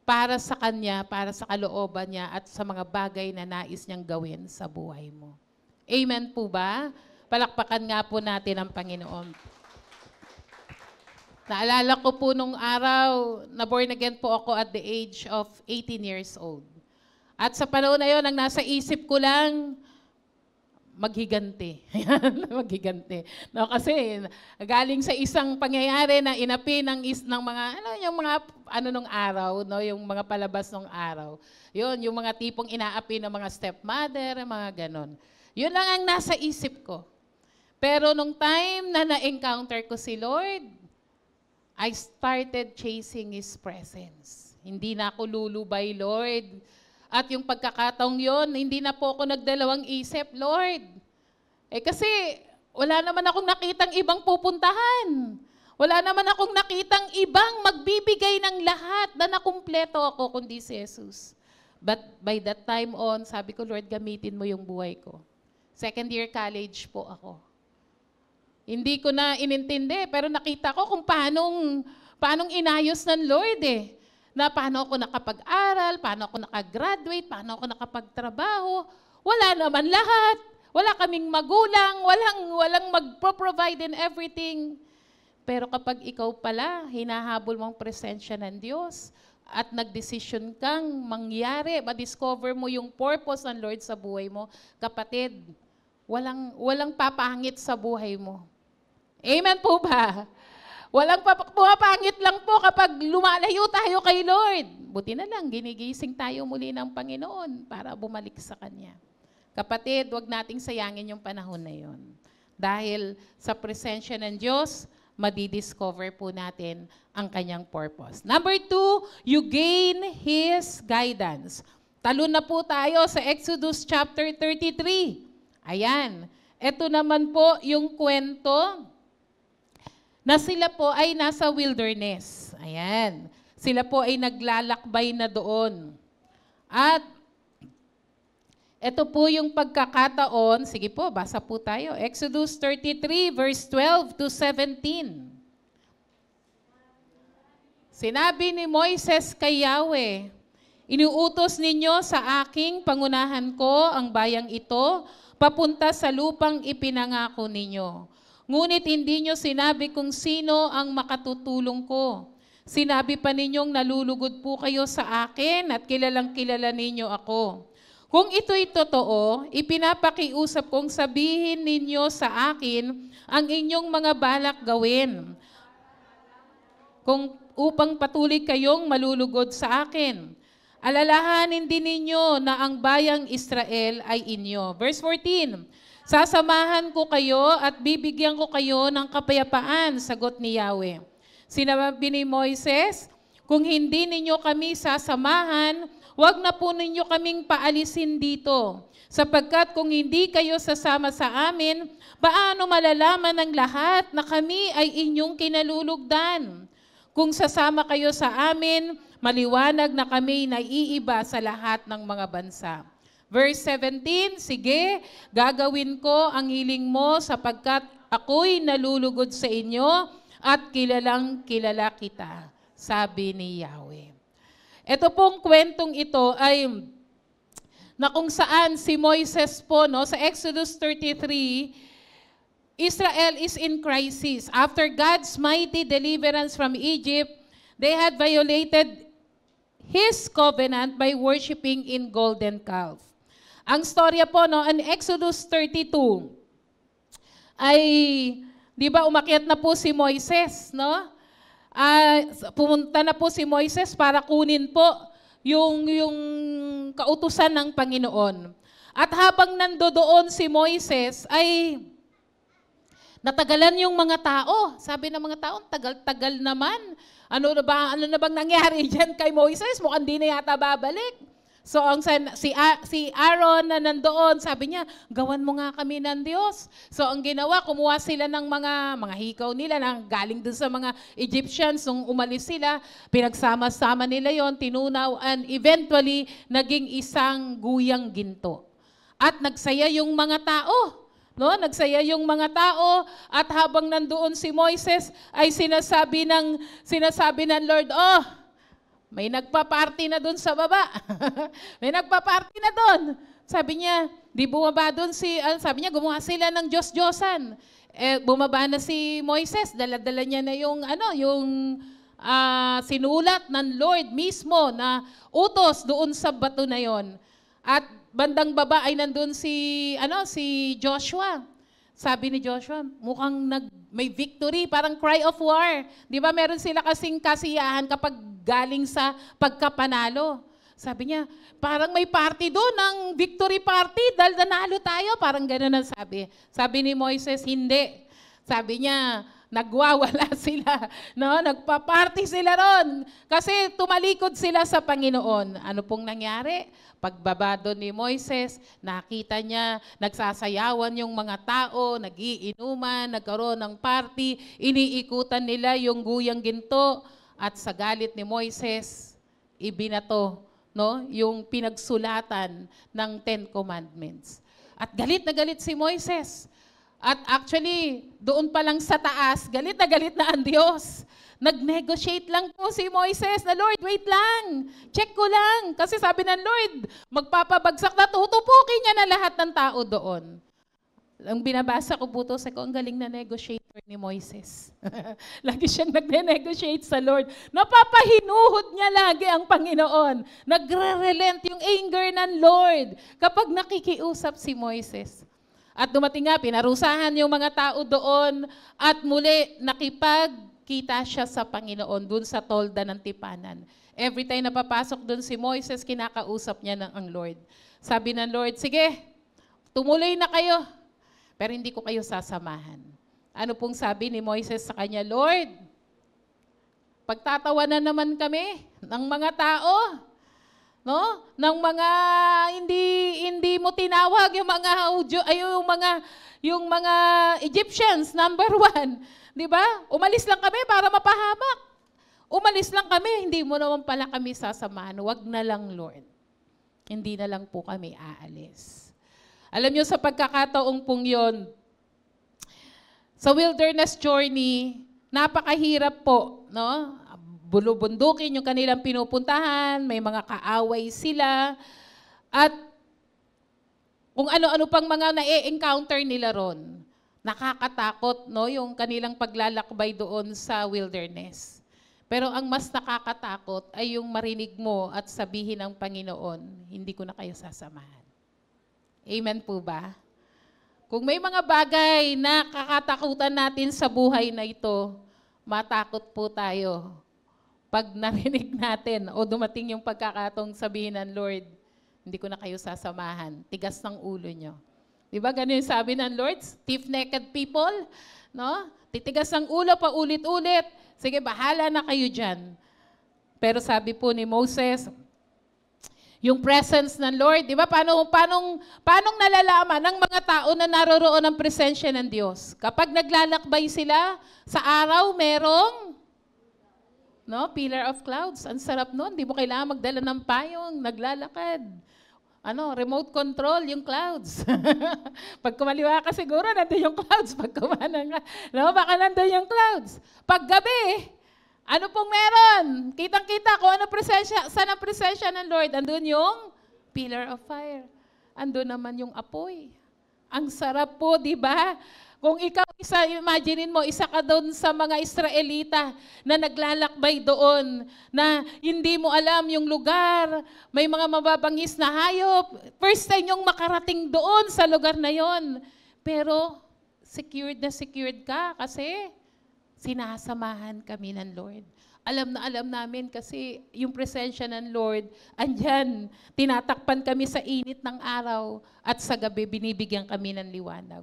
para sa Kanya, para sa kalooban niya at sa mga bagay na nais niyang gawin sa buhay mo. Amen po ba? Palakpakan nga po natin ang Panginoon. Naalala ko po nung araw, na born again po ako at the age of 18 years old. At sa panahon na yun, ang nasa isip ko lang, maghiganti. Maghiganti. No, kasi galing sa isang pangyayari na inapi ng mga nung araw, no, yung mga palabas ng araw. Yun, yung mga tipong inaapi ng mga stepmother, mga ganon. Yun lang ang nasa isip ko. Pero nung time na na-encounter ko si Lord, I started chasing His presence. Hindi na ako lulubay, Lord. At yung pagkakataong yon, hindi na po ako nagdalawang isip, Lord. Kasi wala naman akong nakitang ibang pupuntahan. Wala naman akong nakitang ibang magbibigay ng lahat na nakumpleto ako kundi si Jesus. But by that time on, sabi ko, Lord, gamitin mo yung buhay ko. Second year college po ako. Hindi ko na inintindi, pero nakita ko kung paanong inayos ng Lord na paano ako nakapag-aral, paano ako nakagraduate, paano ako nakapagtrabaho. Wala naman lahat. Wala kaming magulang, walang mag-provide in everything. Pero kapag ikaw pala, hinahabol mong presensya ng Diyos, at nagdesisyon kang mangyari, ma-discover mo yung purpose ng Lord sa buhay mo, kapatid, walang papangit sa buhay mo. Amen po ba? Walang pumapangit lang po kapag lumalayo tayo kay Lord. Buti na lang, ginigising tayo muli ng Panginoon para bumalik sa Kanya. Kapatid, wag nating sayangin yung panahon na yon. Dahil sa presensya ng Diyos, madidiscover po natin ang Kanyang purpose. Number 2, you gain His guidance. Talon na po tayo sa Exodus chapter 33. Ayan. Ito naman po yung kwento na sila po ay nasa wilderness. Ayan. Sila po ay naglalakbay na doon. At ito po yung pagkakataon. Sige po, basa po tayo. Exodus 33 verse 12 to 17. Sinabi ni Moises kay Yahweh, inuutos ninyo sa aking pangunahan ko ang bayang ito papunta sa lupang ipinangako ninyo. Ngunit hindi nyo sinabi kung sino ang makatutulong ko. Sinabi pa ninyong nalulugod po kayo sa akin at kilalang kilala ninyo ako. Kung ito'y totoo, ipinapakiusap kong sabihin ninyo sa akin ang inyong mga balak gawin. Upang patuloy kayong malulugod sa akin. Alalahanin din ninyo na ang bayang Israel ay inyo. Verse 14, sasamahan ko kayo at bibigyan ko kayo ng kapayapaan, sagot ni Yahweh. Sinabi ni Moises, kung hindi ninyo kami sasamahan, wag na po ninyo kaming paalisin dito. Sapagkat kung hindi kayo sasama sa amin, paano malalaman ng lahat na kami ay inyong kinalulugdan? Kung sasama kayo sa amin, maliwanag na kami naiiba sa lahat ng mga bansa. Verse 17, sige, gagawin ko ang hiling mo sapagkat ako'y nalulugod sa inyo at kilalang kilala kita, sabi ni Yahweh. Ito pong kwentong ito ay na kung saan si Moises po, no, sa Exodus 33, Israel is in crisis. After God's mighty deliverance from Egypt, they had violated His covenant by worshiping in golden calf. Ang storya po, no, in Exodus 32, ay, di ba, umakyat na po si Moises, no? Pumunta na po si Moises para kunin po yung kautusan ng Panginoon. At habang nandoon si Moises, ay natagalan yung mga tao. Sabi ng mga tao, tagal-tagal naman. Ano na bang nangyari dyan kay Moises? Mukhang di na yata babalik. So si Aaron na nandoon, sabi niya, gawan mo nga kami ng Diyos. So ang ginawa, kumuha sila ng mga hikaw nila na galing dun sa mga Egyptians. Nung umalis sila, pinagsama-sama nila yon, tinunaw, and eventually naging isang guyang ginto. At nagsaya yung mga tao. No, nagsaya yung mga tao at habang nandoon si Moises ay sinasabi ng Lord, oh, may nagpa-party na doon sa baba. May nagpa-party na doon. Sabi niya, di bumaba doon sabi niya, gumawa sila ng Diyos-Diyosan. Bumaba na si Moises, dala-dala niya na yung sinulat ng Lord mismo na utos doon sa bato na yon. At bandang baba ay nandun si Joshua. Sabi ni Joshua, mukhang may victory, parang cry of war. Di ba meron sila kasing kasiyahan kapag galing sa pagkapanalo. Sabi niya, parang may party doon, ng victory party, dahil nanalo tayo. Parang gano'n ang sabi. Sabi ni Moises, hindi. Sabi niya, nagwawala sila. No? Nagpa-party sila ron. Kasi tumalikod sila sa Panginoon. Ano pong nangyari? Pagbaba doon ni Moises, nakita niya, nagsasayawan yung mga tao, nagiinuman, nagkaroon ng party, iniikutan nila yung guyang ginto, at sa galit ni Moises, ibinato, no, yung pinagsulatan ng 10 Commandments. At galit na galit si Moises. At actually, doon pa lang sa taas, galit na ang Diyos. Nag-negotiate lang po si Moises na, Lord, wait lang, check ko lang. Kasi sabi ng Lord, magpapabagsak na, tutupukin niya na lahat ng tao doon. Ang binabasa ko po to, ang galing na negotiate ni Moises. Lagi siyang nagne-negotiate sa Lord. Napapahinuhod niya lagi ang Panginoon. Nagre-relent yung anger ng Lord kapag nakikiusap si Moises. At dumating nga, pinarusahan yung mga tao doon at muli nakipagkita siya sa Panginoon doon sa tolda ng tipanan. Every time na papasok doon si Moises, kinakausap niya ng ang Lord. Sabi ng Lord, sige, tumuloy na kayo, pero hindi ko kayo sasamahan. Ano pong sabi ni Moises sa kanya, Lord, pagtatawanan naman kami ng mga tao, no? Ng mga hindi mo tinawag yung mga yung mga Egyptians, number 1, 'di ba? Umalis lang kami para mapahamak. Umalis lang kami, hindi mo naman pala kami sasamahan. Wag na lang, Lord. Hindi na lang po kami aalis. Alam niyo, sa pagkakataong pong 'yon, sa wilderness journey, napakahirap po, no? Bulubundukin yung kanilang pinupuntahan, may mga kaaway sila, at kung ano-ano pang mga na-encounter nila ron. Nakakatakot, no? Yung kanilang paglalakbay doon sa wilderness. Pero ang mas nakakatakot ay yung marinig mo at sabihin ng Panginoon, hindi ko na kayo sasamahan. Amen po ba? Kung may mga bagay na kakatakutan natin sa buhay na ito, matakot po tayo pag narinig natin o dumating yung pagkakataong sabihin ng Lord, hindi ko na kayo sasamahan. Tigas ng ulo nyo. Di ba ganun yung sabi ng Lord? Stiff-necked people, no? Titigas ng ulo pa ulit-ulit. Sige, bahala na kayo dyan. Pero sabi po ni Moses, yung presence ng Lord, di ba? Paano nalalaman ng mga tao na naroroon ang presensya ng Diyos? Kapag naglalakbay sila, sa araw merong pillar of clouds. Ang sarap nun. Di mo kailangan magdala ng payong, naglalakad. Remote control yung clouds. Pag kumaliwa ka siguro, nandun yung clouds. Pag kumana nga, baka nandun yung clouds. Pag gabi, ano pong meron? Kitang-kita kung ano presensya, saan ang presensya ng Lord? Andun yung pillar of fire. Andun naman yung apoy. Ang sarap po, di ba? Kung ikaw, imaginein mo, isa ka doon sa mga Israelita na naglalakbay doon, na hindi mo alam yung lugar, may mga mababangis na hayop. First time yung makarating doon sa lugar na yon. Pero secured na secured ka kasi sinasamahan kami ng Lord. Alam na alam namin kasi yung presensya ng Lord, andyan, tinatakpan kami sa init ng araw at sa gabi binibigyan kami ng liwanag.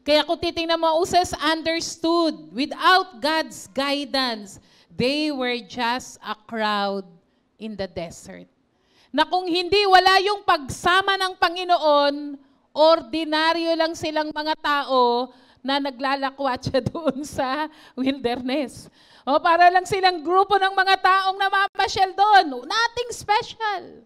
Kaya kung titingnan mo, Moses understood, without God's guidance, they were just a crowd in the desert. Na kung hindi wala yung pagsama ng Panginoon, ordinaryo lang silang mga tao na naglalakwatsa doon sa wilderness. O para lang silang grupo ng mga taong namamasyal doon. Nothing special.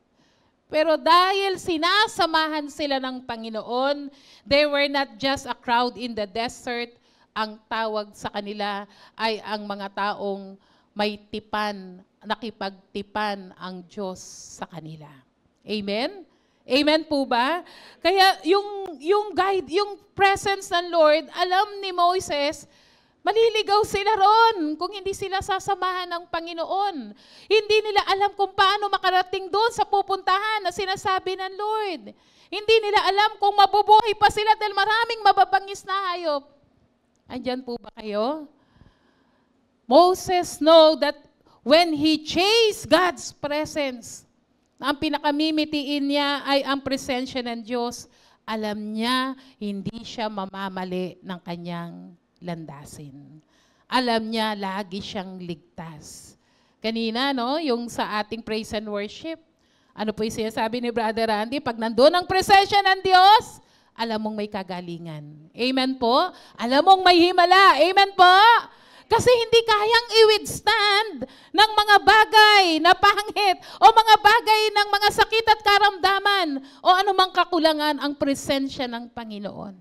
Pero dahil sinasamahan sila ng Panginoon, they were not just a crowd in the desert. Ang tawag sa kanila ay ang mga taong may tipan, nakipagtipan ang Diyos sa kanila. Amen? Amen po ba? Kaya yung presence ng Lord, alam ni Moses, maliligaw sila ron kung hindi sila sasamahan ng Panginoon. Hindi nila alam kung paano makarating doon sa pupuntahan na sinasabi ng Lord. Hindi nila alam kung mabubuhay pa sila dahil maraming mababangis na hayop. Andyan po ba kayo? Moses know that when he chased God's presence, ang pinakamimitiin niya ay ang presensya ng Diyos, alam niya hindi siya mamamali ng kanyang landasin. Alam niya lagi siyang ligtas. Kanina, yung sa ating praise and worship, ano po yung sinasabi ni Brother Randy? Pag nandun ang presensya ng Diyos, alam mong may kagalingan. Amen po? Alam mong may himala. Amen po? Kasi hindi kayang i-withstand ng mga bagay na pangit o mga bagay ng mga sakit at karamdaman o anumang kakulangan ang presensya ng Panginoon.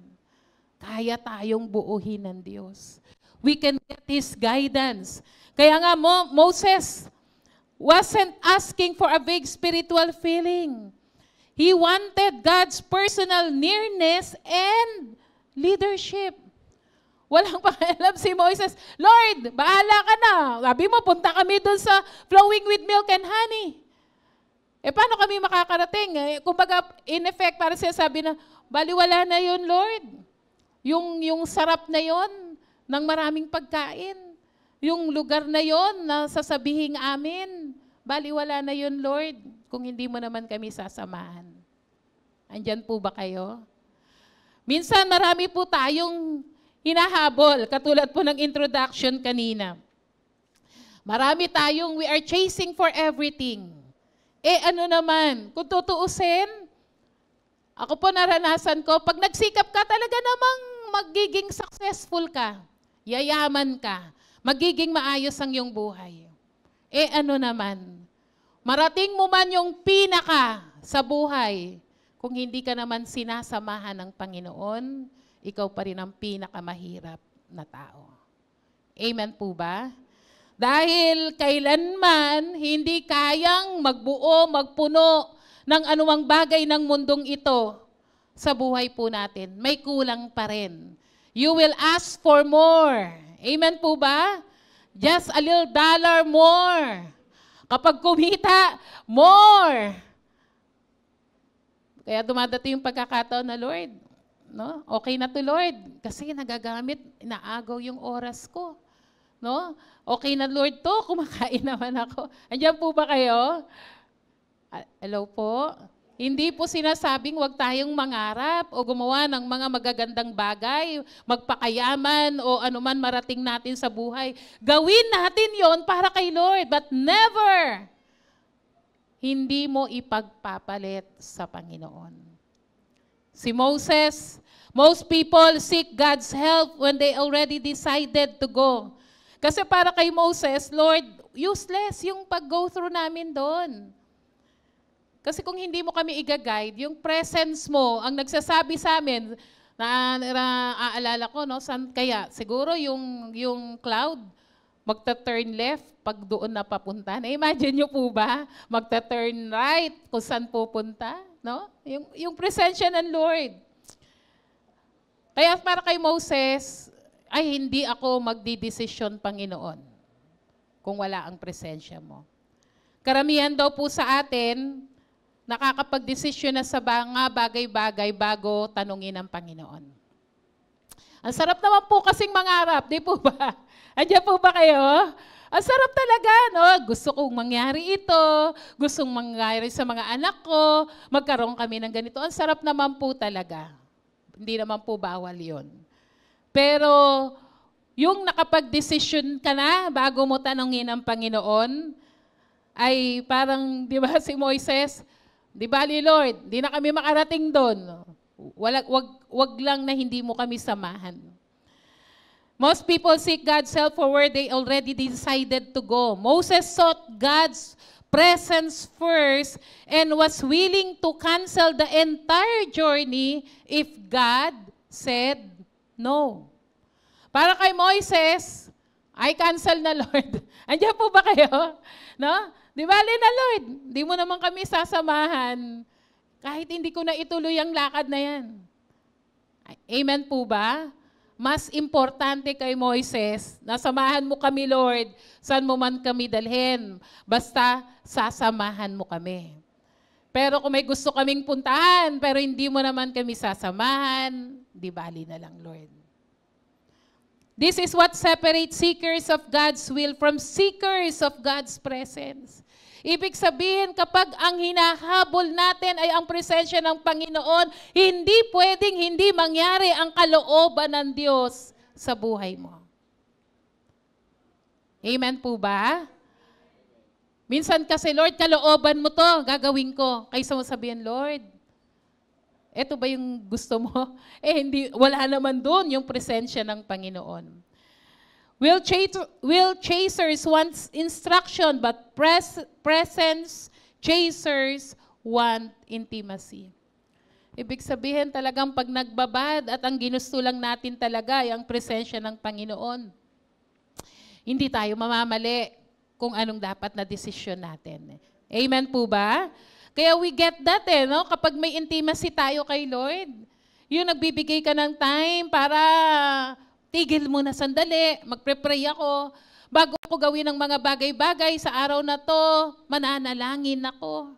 Kaya tayong buuhin ng Diyos. We can get His guidance. Kaya nga Moses wasn't asking for a vague spiritual feeling. He wanted God's personal nearness and leadership. Walang pakialam si Moises. Lord, bahala ka na. Sabi mo, punta kami doon sa flowing with milk and honey. Paano kami makakarating? Kumbaga, in effect, para siya sabi na, baliwala na yun, Lord. Yung sarap na yun ng maraming pagkain. Yung lugar na yun na sasabihin amin, baliwala na yun, Lord, kung hindi mo naman kami sasamahan. Andyan po ba kayo? Minsan marami po tayong hinahabol, katulad po ng introduction kanina. Marami tayong, we are chasing for everything. Ano naman, kung tutuusin, ako po naranasan ko, pag nagsikap ka, talaga namang magiging successful ka, yayaman ka, magiging maayos ang iyong buhay. Ano naman, marating mo man yung pinaka sa buhay, kung hindi ka naman sinasamahan ng Panginoon, ikaw pa rin ang pinakamahirap na tao. Amen po ba? Dahil kailanman hindi kayang magbuo, magpuno ng anumang bagay ng mundong ito sa buhay po natin. May kulang pa rin. You will ask for more. Amen po ba? Just a little dollar more. Kapag kumita, more. Kaya dumadating yung pagkakataon na, Lord, no? Okay na to, Lord, kasi nagagamit, inaagaw yung oras ko. No? Okay na, Lord, to, kumakain naman ako. Andiyan po ba kayo? Hello po? Hindi po sinasabing huwag tayong mangarap o gumawa ng mga magagandang bagay, magpakayaman o anuman marating natin sa buhay. Gawin natin yon para kay Lord, but never hindi mo ipagpapalit sa Panginoon. Si Moses, most people seek God's help when they already decided to go. Kasi para kay Moses, Lord, useless yung pag-go through namin doon. Kasi kung hindi mo kami i-guide, yung presence mo, ang nagsasabi sa amin, naaalala ko, no, saan kaya? Siguro yung cloud, magta-turn left pag doon na papunta. Na-imagine nyo po ba? Magta-turn right kung saan pupunta? No? Yung presensya ng Lord. Kaya para kay Moses, ay hindi ako magdidesisyon, Panginoon, kung wala ang presensya mo. Karamihan daw po sa atin, nakakapag-desisyon na sa mga bagay-bagay bago tanungin ang Panginoon. Ang sarap naman po kasing mangarap, di po ba? Andiyan po ba kayo? Ang sarap talaga, no? Gusto kong mangyari ito, gustong mangyari sa mga anak ko, magkaroon kami ng ganito. Ang sarap naman po talaga. Hindi naman po bawal yon. Pero yung nakapag-desisyon ka na bago mo tanungin ang Panginoon, ay parang, di ba si Moises, di ba Lord, di na kami makarating doon. Wag lang na hindi mo kami samahan. Most people seek God's help for where they already decided to go. Moses sought God's presence first and was willing to cancel the entire journey if God said no. Para kay Moises, I cancel na, Lord. Andiyan po ba kayo? No? Di ba, na Lord, di mo naman kami sasamahan kahit hindi ko na ituloy ang lakad na yan. Amen po ba? Mas importante kay Moises, nasamahan mo kami, Lord, saan mo man kami dalhin. Basta sasamahan mo kami. Pero kung may gusto kaming puntahan, pero hindi mo naman kami sasamahan, di bali na lang, Lord. This is what separates seekers of God's will from seekers of God's presence. Ibig sabihin, kapag ang hinahabol natin ay ang presensya ng Panginoon, hindi pwedeng hindi mangyari ang kalooban ng Diyos sa buhay mo. Amen po ba? Minsan kasi, Lord, kalooban mo to, gagawin ko. Kaysa mo sabihin, Lord, eto ba yung gusto mo? Hindi, wala naman doon yung presensya ng Panginoon. Will chasers want instruction, but presence chasers want intimacy. Ibig sabihin talagang pag nagbabad at ang ginusto lang natin talaga ay ang presensya ng Panginoon, hindi tayo mamamali kung anong dapat na desisyon natin. Amen po ba? Kaya we get that no? Kapag may intimacy tayo kay Lord, yung nagbibigay ka ng time para tigil muna sandali, magpre-pray ako. Bago ko gawin ang mga bagay-bagay sa araw na to, mananalangin ako.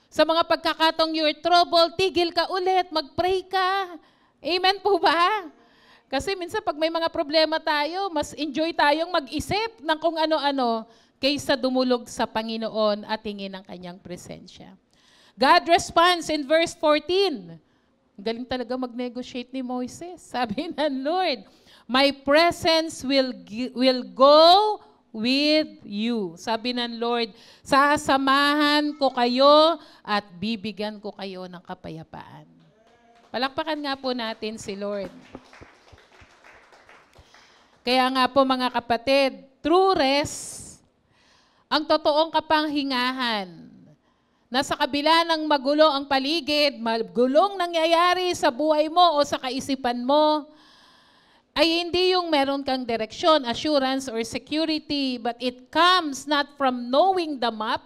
Sa mga pagkakataong you're trouble, tigil ka ulit, mag-pray ka. Amen po ba? Kasi minsan pag may mga problema tayo, mas enjoy tayong mag-isip ng kung ano-ano kaysa dumulog sa Panginoon at tingin ang kanyang presensya. God responds in verse 14. Galing talaga mag-negotiate ni Moises. Sabi ng Lord, my presence will go with you. Sabi ng Lord, sasamahan ko kayo at bibigyan ko kayo ng kapayapaan. Palakpakan nga po natin si Lord. Kaya nga po mga kapatid, true rest, ang totoong kapanghingahan, na sa kabila ng magulo ang paligid, magulong nangyayari sa buhay mo o sa kaisipan mo, ay hindi yung meron kang direksyon, assurance, or security, but it comes not from knowing the map.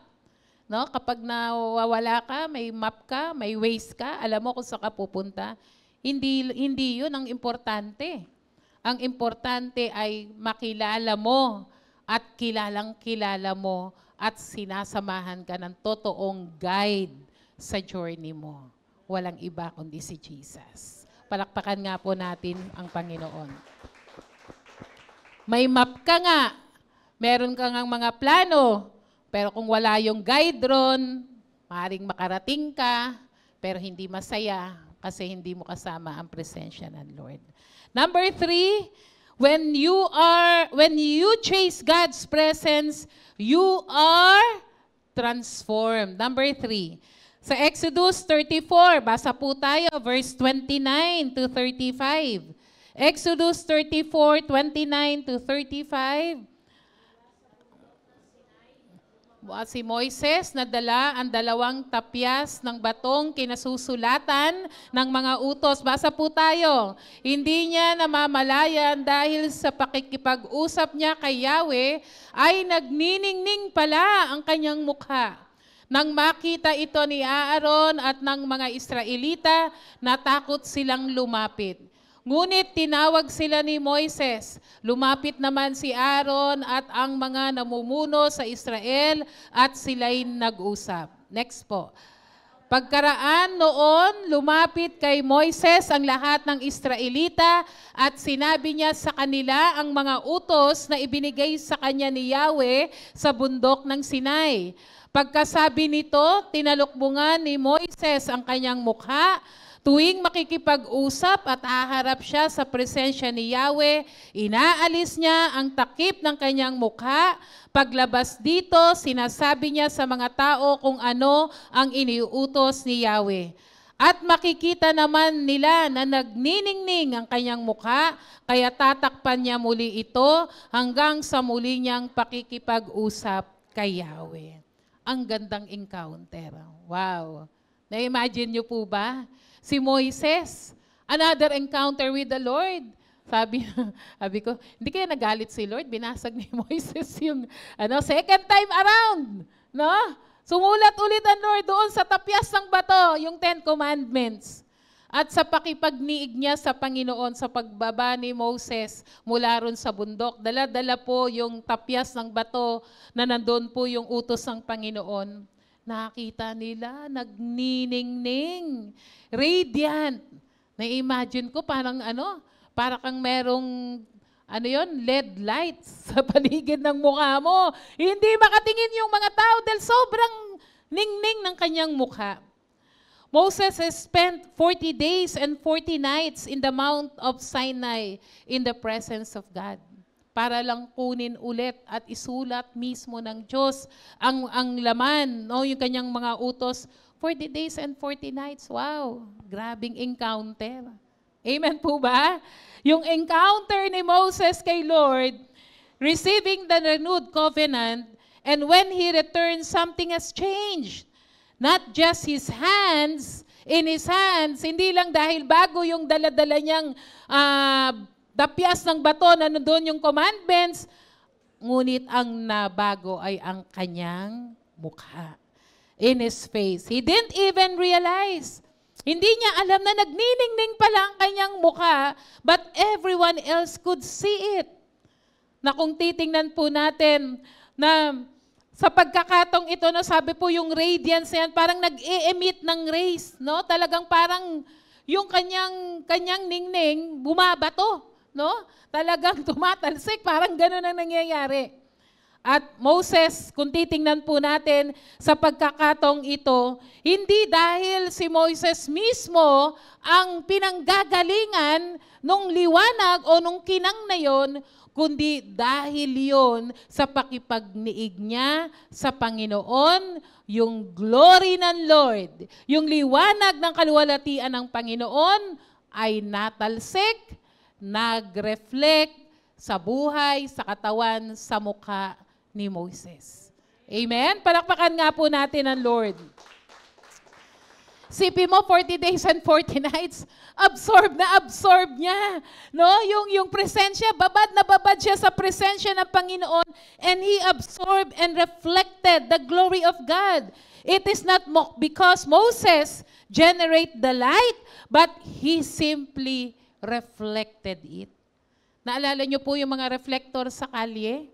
No? Kapag nawawala ka, may map ka, may ways ka, alam mo kung saan ka pupunta. Hindi yun ang importante. Ang importante ay makilala mo at kilalang-kilala mo at sinasamahan ka ng totoong guide sa journey mo. Walang iba kundi si Jesus. Palakpakan nga po natin ang Panginoon. May map ka nga, meron ka ngang mga plano, pero kung wala yung guide ron, maaaring makarating ka, pero hindi masaya kasi hindi mo kasama ang presensya ng Lord. Number 3, when you chase God's presence, you are transformed. Number 3, sa Exodus 34, basa po tayo, verse 29 to 35. Exodus 34, 29 to 35. Si Moises nadala ang 2 tapyas ng batong kinasusulatan ng mga utos. Basa po tayo. Hindi niya namamalayan dahil sa pakikipag-usap niya kay Yahweh ay nagniningning pala ang kanyang mukha. Nang makita ito ni Aaron at ng mga Israelita, natakot silang lumapit. Ngunit tinawag sila ni Moises. Lumapit naman si Aaron at ang mga namumuno sa Israel at sila'y nag-usap. Next po. Pagkaraan noon, lumapit kay Moises ang lahat ng Israelita at sinabi niya sa kanila ang mga utos na ibinigay sa kanya ni Yahweh sa bundok ng Sinai. Pagkasabi nito, tinalukbungan ni Moises ang kanyang mukha. Tuwing makikipag-usap at haharap siya sa presensya ni Yahweh, inaalis niya ang takip ng kanyang mukha. Paglabas dito, sinasabi niya sa mga tao kung ano ang iniuutos ni Yahweh. At makikita naman nila na nagniningning ang kanyang mukha, kaya tatakpan niya muli ito hanggang sa muli niyang pakikipag-usap kay Yahweh. Ang gandang encounter. Wow! Na-imagine niyo po ba? Si Moises, another encounter with the Lord. Sabi ko, hindi kaya nagalit si Lord, binasag ni Moises yung second time around. No? Sumulat ulit ang Lord doon sa tapyas ng bato, yung 10 Commandments. At sa pakipagniig niya sa Panginoon sa pagbaba ni Moses mula ron sa bundok, dala-dala po yung tapyas ng bato na nandun po yung utos ng Panginoon. Nakita nila, nagniningning, radiant. Na-imagine ko parang para kang merong LED lights sa paligid ng mukha mo. Hindi makatingin yung mga tao dahil sobrang ningning ng kanyang mukha. Moses has spent 40 days and 40 nights in the Mount of Sinai in the presence of God. Para lang kunin ulit at isulat mismo ng Diyos ang laman, yung kanyang mga utos. 40 days and 40 nights. Wow, grabing encounter. Amen po ba? Yung encounter ni Moses kay Lord, receiving the renewed covenant, and when he returned, something has changed. Not just his hands, in his hands, hindi lang dahil bago yung dala-dala niyang tapyas ng bato na nandun yung commandments, ngunit ang nabago ay ang kanyang mukha. In his face. He didn't even realize Hindi niya alam na nagniningning pala ang kanyang mukha, but everyone else could see it. Na kung titingnan po natin na sa pagkakatong ito, no, sabi po yung radiance yan, parang nag-e-emit ng rays. No? Talagang parang yung kanyang ningning bumabato. No? Talagang tumatalsik, parang gano'n ang nangyayari. At Moses, kung titingnan po natin sa pagkakatong ito, hindi dahil si Moses mismo ang pinanggagalingan nung liwanag o nung kinang na yon, kundi dahil yon sa pakipagniig niya sa Panginoon, yung glory ng Lord, yung liwanag ng kaluwalhatian ng Panginoon ay natalsik, nag-reflect sa buhay, sa katawan, sa mukha ni Moses. Amen? Palakpakan nga po natin ang Lord. Sipin mo, 40 days and 40 nights, absorb niya. No? Yung presensya, babad na babad siya sa presensya ng Panginoon, and he absorbed and reflected the glory of God. It is not because Moses generate the light, but he simply reflected it. Naalala niyo po yung mga reflector sa kalye?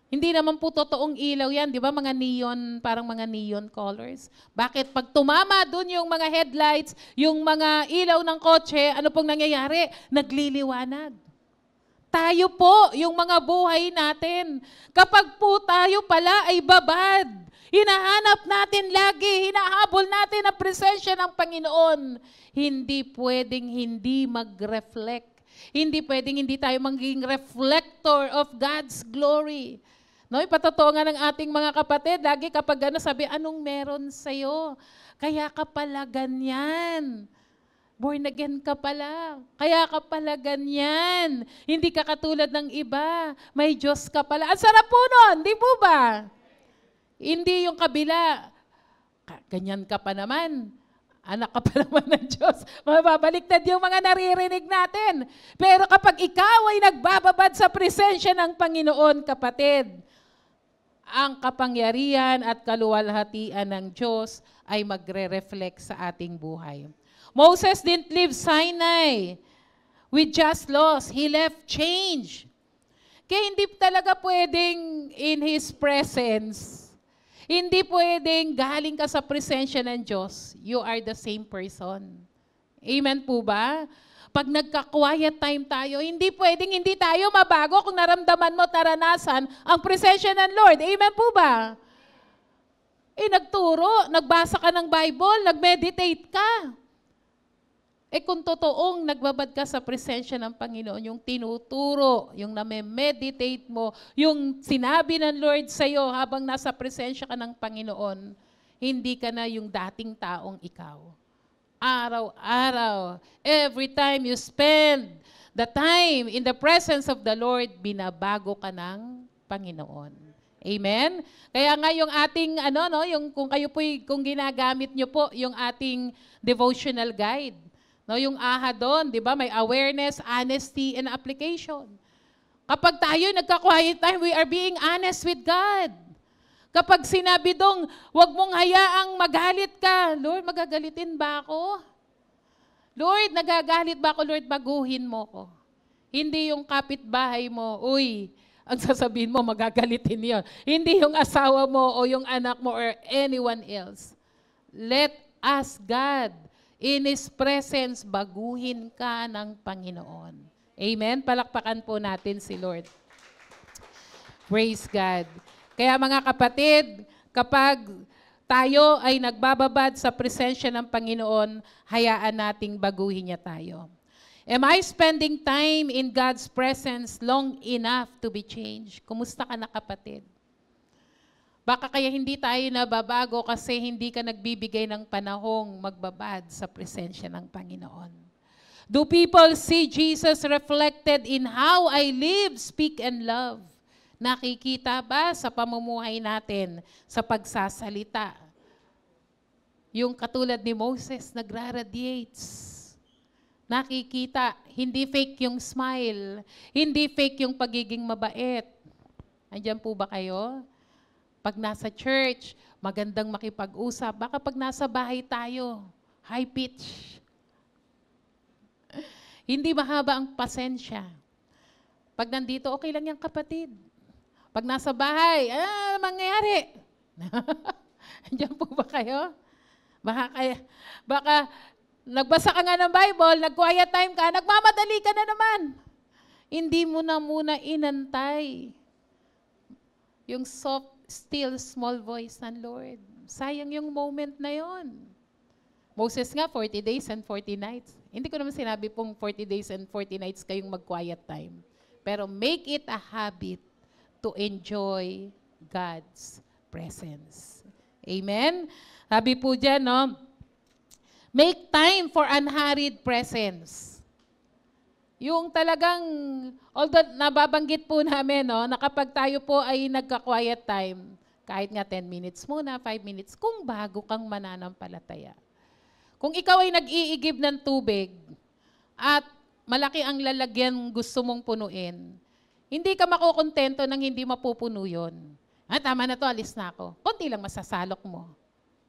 Hindi naman po totoong ilaw yan, di ba? Mga neon, parang mga neon colors. Bakit? Pag tumama dun yung mga headlights, yung mga ilaw ng kotse, ano pong nangyayari? Nagliliwanag. Tayo po, yung mga buhay natin. Kapag po tayo pala ay babad, hinahanap natin lagi, hinahabol natin ang presensya ng Panginoon, hindi pwedeng hindi mag-reflect. Hindi pwedeng hindi tayo maging reflector of God's glory. No, ipatotoo nga ng ating mga kapatid, lagi kapag sabi, anong meron sa'yo? Kaya ka pala ganyan. Born again ka pala. Kaya ka pala ganyan. Hindi ka katulad ng iba. May Diyos ka pala. Ang sarap po nun, di po ba? Hindi yung kabila. Ganyan ka pa naman. Anak ka pa naman ng Diyos. Mababaliktad yung mga naririnig natin. Pero kapag ikaw ay nagbababad sa presensya ng Panginoon, kapatid, ang kapangyarihan at kaluwalhatian ng Diyos ay magre-reflect sa ating buhay. Moses didn't leave Sinai with just loss. He left change. Kaya hindi talaga pwedeng in His presence. Hindi pwedeng galing ka sa presensya ng Diyos, you are the same person. Amen po ba? Pag nagka-quiet time tayo, hindi pwedeng hindi tayo mabago kung naramdaman mo, taranasan ang presensya ng Lord. Amen po ba? Nagturo, nagbasa ka ng Bible, nag-meditate ka. Kung totoong nagbabad ka sa presensya ng Panginoon, yung tinuturo, yung name-meditate mo, yung sinabi ng Lord sa'yo habang nasa presensya ka ng Panginoon, hindi ka na yung dating taong ikaw. Araw-araw, every time you spend the time in the presence of the Lord, binabago ka ng Panginoon. Amen? Kaya nga yung ating, yung kung kayo po, kung ginagamit nyo po yung ating devotional guide, no, yung AHA doon, di ba? May awareness, honesty, and application. Kapag tayo nagka-quiet time, we are being honest with God. Kapag sinabi dong, huwag mong hayaang magalit ka, Lord, magagalitin ba ako? Lord, nagagalit ba ako? Lord, baguhin mo ko. Hindi yung kapitbahay mo, uy, ang sasabihin mo, magagalitin yon. Hindi yung asawa mo o yung anak mo or anyone else. Let us, God, in His presence, baguhin ka ng Panginoon. Amen? Palakpakan po natin si Lord. Praise God. Kaya mga kapatid, kapag tayo ay nagbababad sa presensya ng Panginoon, hayaan nating baguhin niya tayo. Am I spending time in God's presence long enough to be changed? Kumusta ka na, kapatid? Baka kaya hindi tayo nababago kasi hindi ka nagbibigay ng panahong magbabad sa presensya ng Panginoon. Do people see Jesus reflected in how I live, speak, and love? Nakikita ba sa pamumuhay natin, sa pagsasalita? Yung katulad ni Moses, nagra-radiates. Nakikita, hindi fake yung smile, hindi fake yung pagiging mabait. Andiyan po ba kayo? Pag nasa church, magandang makipag-usap. Baka pag nasa bahay tayo, High pitch. Hindi mahaba ang pasensya. Pag nandito, okay lang yan kapatid. Pag nasa bahay, mangyayari? Andiyan po ba kayo? Baka nagbasa ka nga ng Bible, nag-quiet time ka, nagmamadali ka na naman. Hindi mo na muna inantay yung soft, still, small voice ng Lord. Sayang yung moment na yon. Moses nga, 40 days and 40 nights. Hindi ko naman sinabi pong 40 days and 40 nights kayong mag-quiet time. Pero make it a habit to enjoy God's presence. Amen? Sabi po dyan, no? Make time for unhurried presence. Yung talagang, although nababanggit po namin, no, na kapag tayo po ay nagka-quiet time, kahit nga 10 minutes muna, 5 minutes, kung bago kang mananampalataya. Kung ikaw ay nag-iigib ng tubig at malaki ang lalagyan gusto mong punuin, hindi ka makukontento nang hindi mapupuno yun. Tama na to, alis na ako. Konti lang masasalok mo.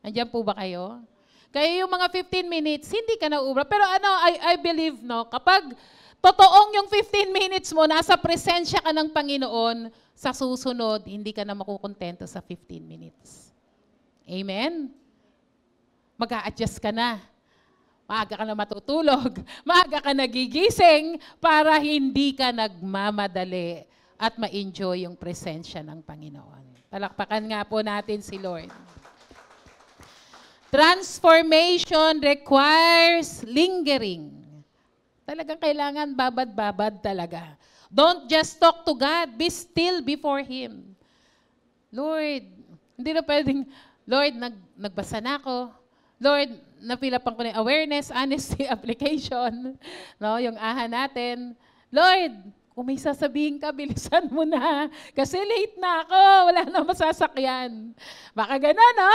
Andiyan po ba kayo? Kaya yung mga 15 minutes, hindi ka na ubra. Pero I believe, no, kapag totoong yung 15 minutes mo, nasa presensya ka ng Panginoon, sa susunod, hindi ka na makukontento sa 15 minutes. Amen? Mag-a-adjust ka na. Maaga ka na matutulog. Maaga ka nagigising para hindi ka nagmamadali at ma-enjoy yung presensya ng Panginoon. Palakpakan nga po natin si Lord. Transformation requires lingering. Talagang kailangan babad-babad talaga. Don't just talk to God. Be still before Him. Lord, hindi na pwedeng, Lord, nagbasa na ako. Lord, napilapan ko na yung awareness, honesty, application. No, yung aha natin. Lord, kung may sasabihin ka, bilisan mo na. Kasi late na ako. Wala na masasakyan. Baka gano'n, no?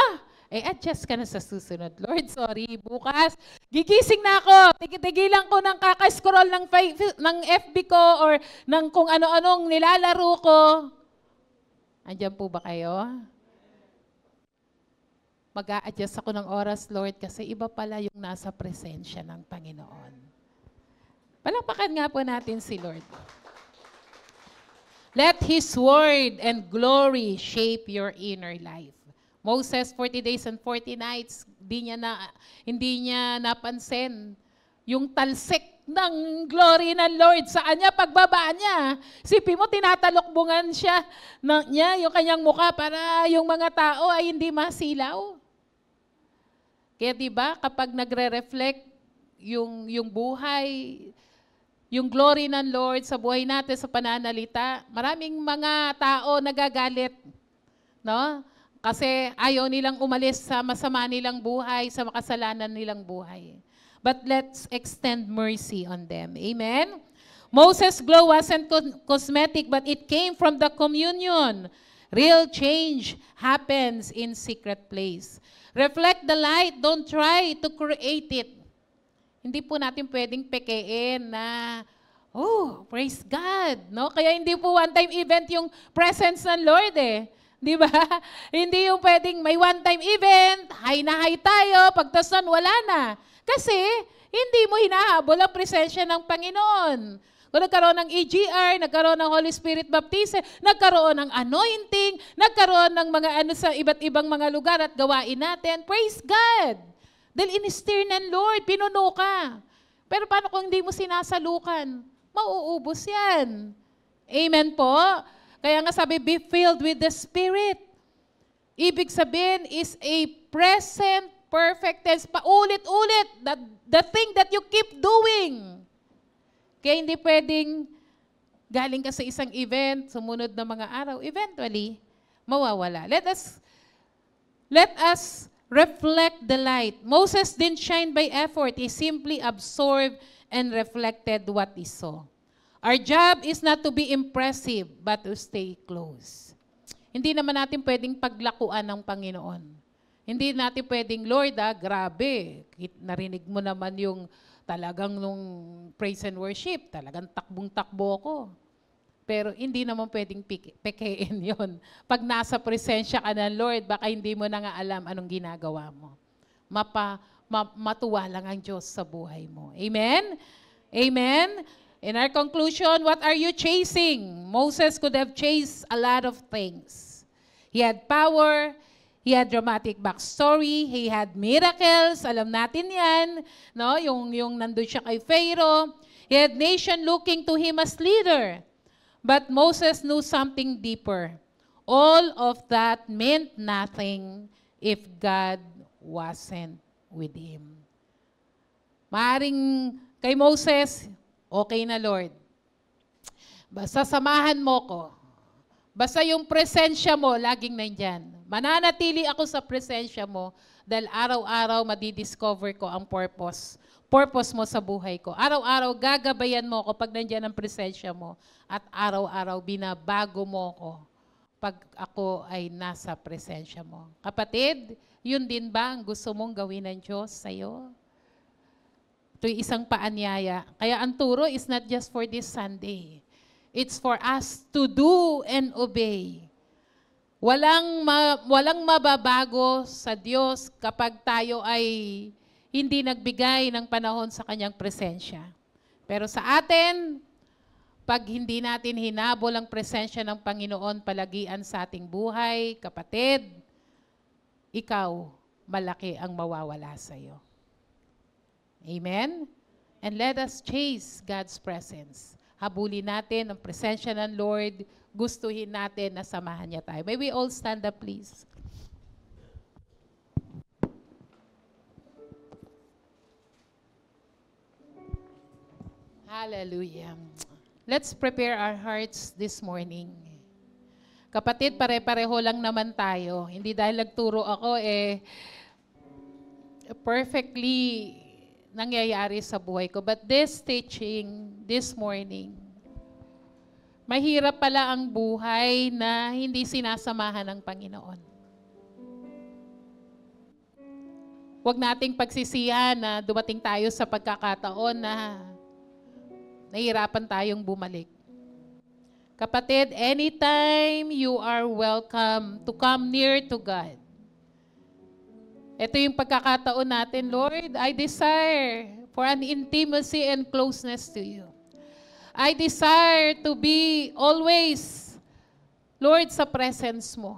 Adjust ka na sa susunod. Lord, sorry, bukas, gigising na ako. Tigilan ko ng kaka-scroll ng FB ko or ng kung ano-anong nilalaro ko. Andiyan po ba kayo? Mag-a-adjust ako ng oras, Lord, kasi iba pala yung nasa presensya ng Panginoon. Palakpakan nga po natin si Lord. Let His word and glory shape your inner life. Moses, 40 days and 40 nights, hindi niya napansin yung talsik ng glory ng Lord sa kanya, pagbaba niya. Sipin mo, tinatalokbungan niya yung kanyang mukha para yung mga tao ay hindi masilaw. Kaya diba, kapag nagre-reflect yung buhay, yung glory ng Lord sa buhay natin, sa pananalita, maraming mga tao nagagalit. No? Kasi ayaw nilang umalis sa masama nilang buhay, sa makasalanan nilang buhay. But let's extend mercy on them. Amen? Moses' glow wasn't cosmetic, but it came from the communion. Real change happens in secret place. Reflect the light. Don't try to create it. Hindi po natin pwedeng pekein na, oh, praise God. No? Kaya hindi po one-time event yung presence ng Lord eh. Di ba? Hindi yung pwedeng may one-time event, high na high tayo, pagtasan wala na. Kasi hindi mo hinahabol ang presensya ng Panginoon. Kung nagkaroon ng EGR, nagkaroon ng Holy Spirit baptism, nagkaroon ng anointing, nagkaroon ng mga sa iba't ibang mga lugar at gawain natin, praise God. Dahil in-steer ng Lord, pinuno ka. Pero paano kung hindi mo sinasalukan? Mauubos yan. Amen po? Kaya nga sabi, be filled with the Spirit. Ibig sabihin is a present, perfect tense. Paulit-ulit. The thing that you keep doing. Kaya hindi pwedeng galing ka sa isang event, sumunod na mga araw, eventually, mawawala. Let us reflect the light. Moses didn't shine by effort. He simply absorbed and reflected what he saw. Our job is not to be impressive, but to stay close. Hindi naman natin pwedeng paglakuan ng Panginoon. Hindi natin pwedeng, Lord, grabe, narinig mo naman yung talagang nung praise and worship, talagang takbong-takbo ko. Pero hindi naman pwedeng pekein yon. Pag nasa presensya ka ng Lord, baka hindi mo na nga alam anong ginagawa mo. matuwa lang ang Diyos sa buhay mo. Amen? Amen? In our conclusion, what are you chasing? Moses could have chased a lot of things. He had power, he had dramatic backstory, he had miracles, alam natin yan, no? Yung nandun siya kay Pharaoh. He had nation looking to him as leader. But Moses knew something deeper. All of that meant nothing if God wasn't with him. Maaring kay Moses, okay na Lord. Basta samahan mo ko. Basta yung presensya mo, laging nandyan. Mananatili ako sa presensya mo dahil araw-araw madidiscover ko ang purpose mo sa buhay ko. Araw-araw gagabayan mo ako pag nandyan ang presensya mo at araw-araw binabago mo ako pag ako ay nasa presensya mo. Kapatid, yun din ba ang gusto mong gawin ng Diyos sa'yo? Ito'y isang paanyaya. Kaya ang turo is not just for this Sunday. It's for us to do and obey. Walang mababago sa Diyos kapag tayo ay hindi nagbigay ng panahon sa kanyang presensya. Pero sa atin, pag hindi natin hinabol ang presensya ng Panginoon palagian sa ating buhay, kapatid, ikaw, malaki ang mawawala sa iyo. Amen? And let us chase God's presence. Habulin natin ang presensya ng Lord. Gustuhin natin na samahan niya tayo. May we all stand up, please? Hallelujah. Let's prepare our hearts this morning. Kapatid, pare-pareho lang naman tayo. Hindi dahil nagturo ako, perfectly nangyayari sa buhay ko. But this teaching, this morning, mahirap pala ang buhay na hindi sinasamahan ng Panginoon. Huwag nating pagsisihan na dumating tayo sa pagkakataon na nahihirapan tayong bumalik. Kapatid, anytime you are welcome to come near to God. Ito yung pagkakataon natin, Lord, I desire for an intimacy and closeness to you. I desire to be always, Lord, sa presence mo.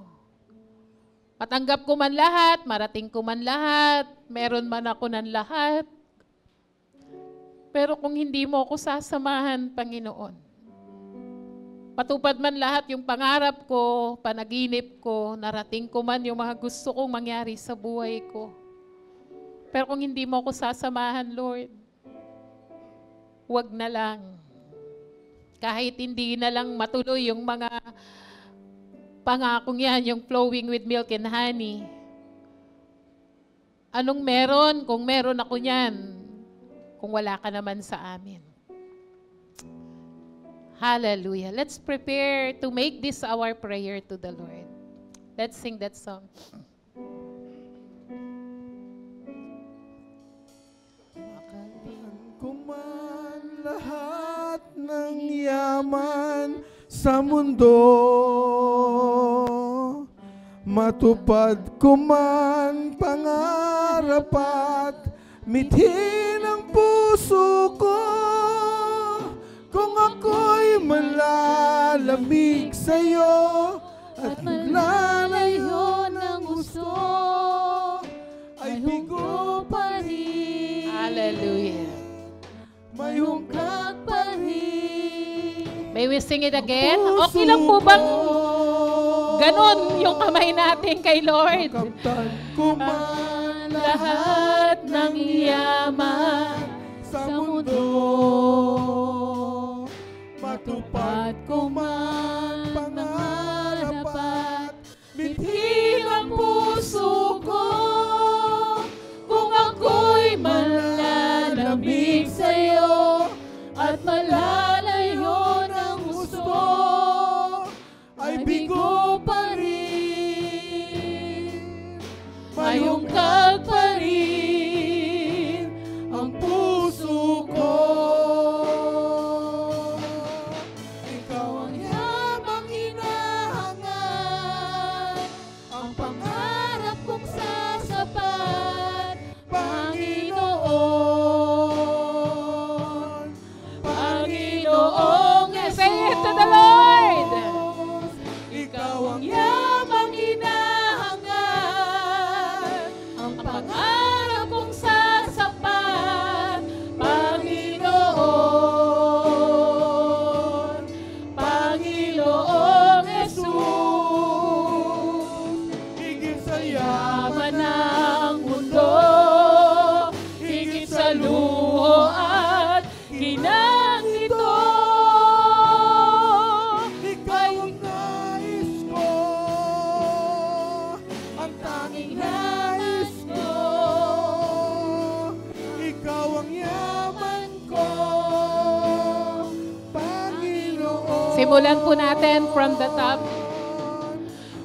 Matanggap ko man lahat, marating ko man lahat, meron man ako ng lahat. Pero kung hindi mo ako sasamahan, Panginoon, matupad man lahat yung pangarap ko, panaginip ko, narating ko man yung mga gusto kong mangyari sa buhay ko. Pero kung hindi mo ako sasamahan, Lord, huwag na lang. Kahit hindi na lang matuloy yung mga pangakong yan, yung flowing with milk and honey. Anong meron kung meron ako yan? Kung wala ka naman sa amin. Hallelujah. Let's prepare to make this our prayer to the Lord. Let's sing that song. Makalan ko man lahat ng yaman sa mundo, matupad ko man pangarap at mithin ang puso ko, kung ako'y malalamig sa'yo at maglalayo ng gusto, ay bigo pa rin. Hallelujah. May hungkag pa rin. May we sing it again? Okay lang po bang ganon yung kamay natin kay Lord? Kamtan ko man Lahat ng yaman sa mundo, matupad ko man pangarap at mithin ang puso ko, kung ako'y malalamig sa'yo at malalayo ng gusto, ay bigo pa rin, may hungkag pa rin ang puso ko. Ikaw ang yamang hinahangat, ang pangarap kong sasapat, Panginoon. Simulan po natin from the top.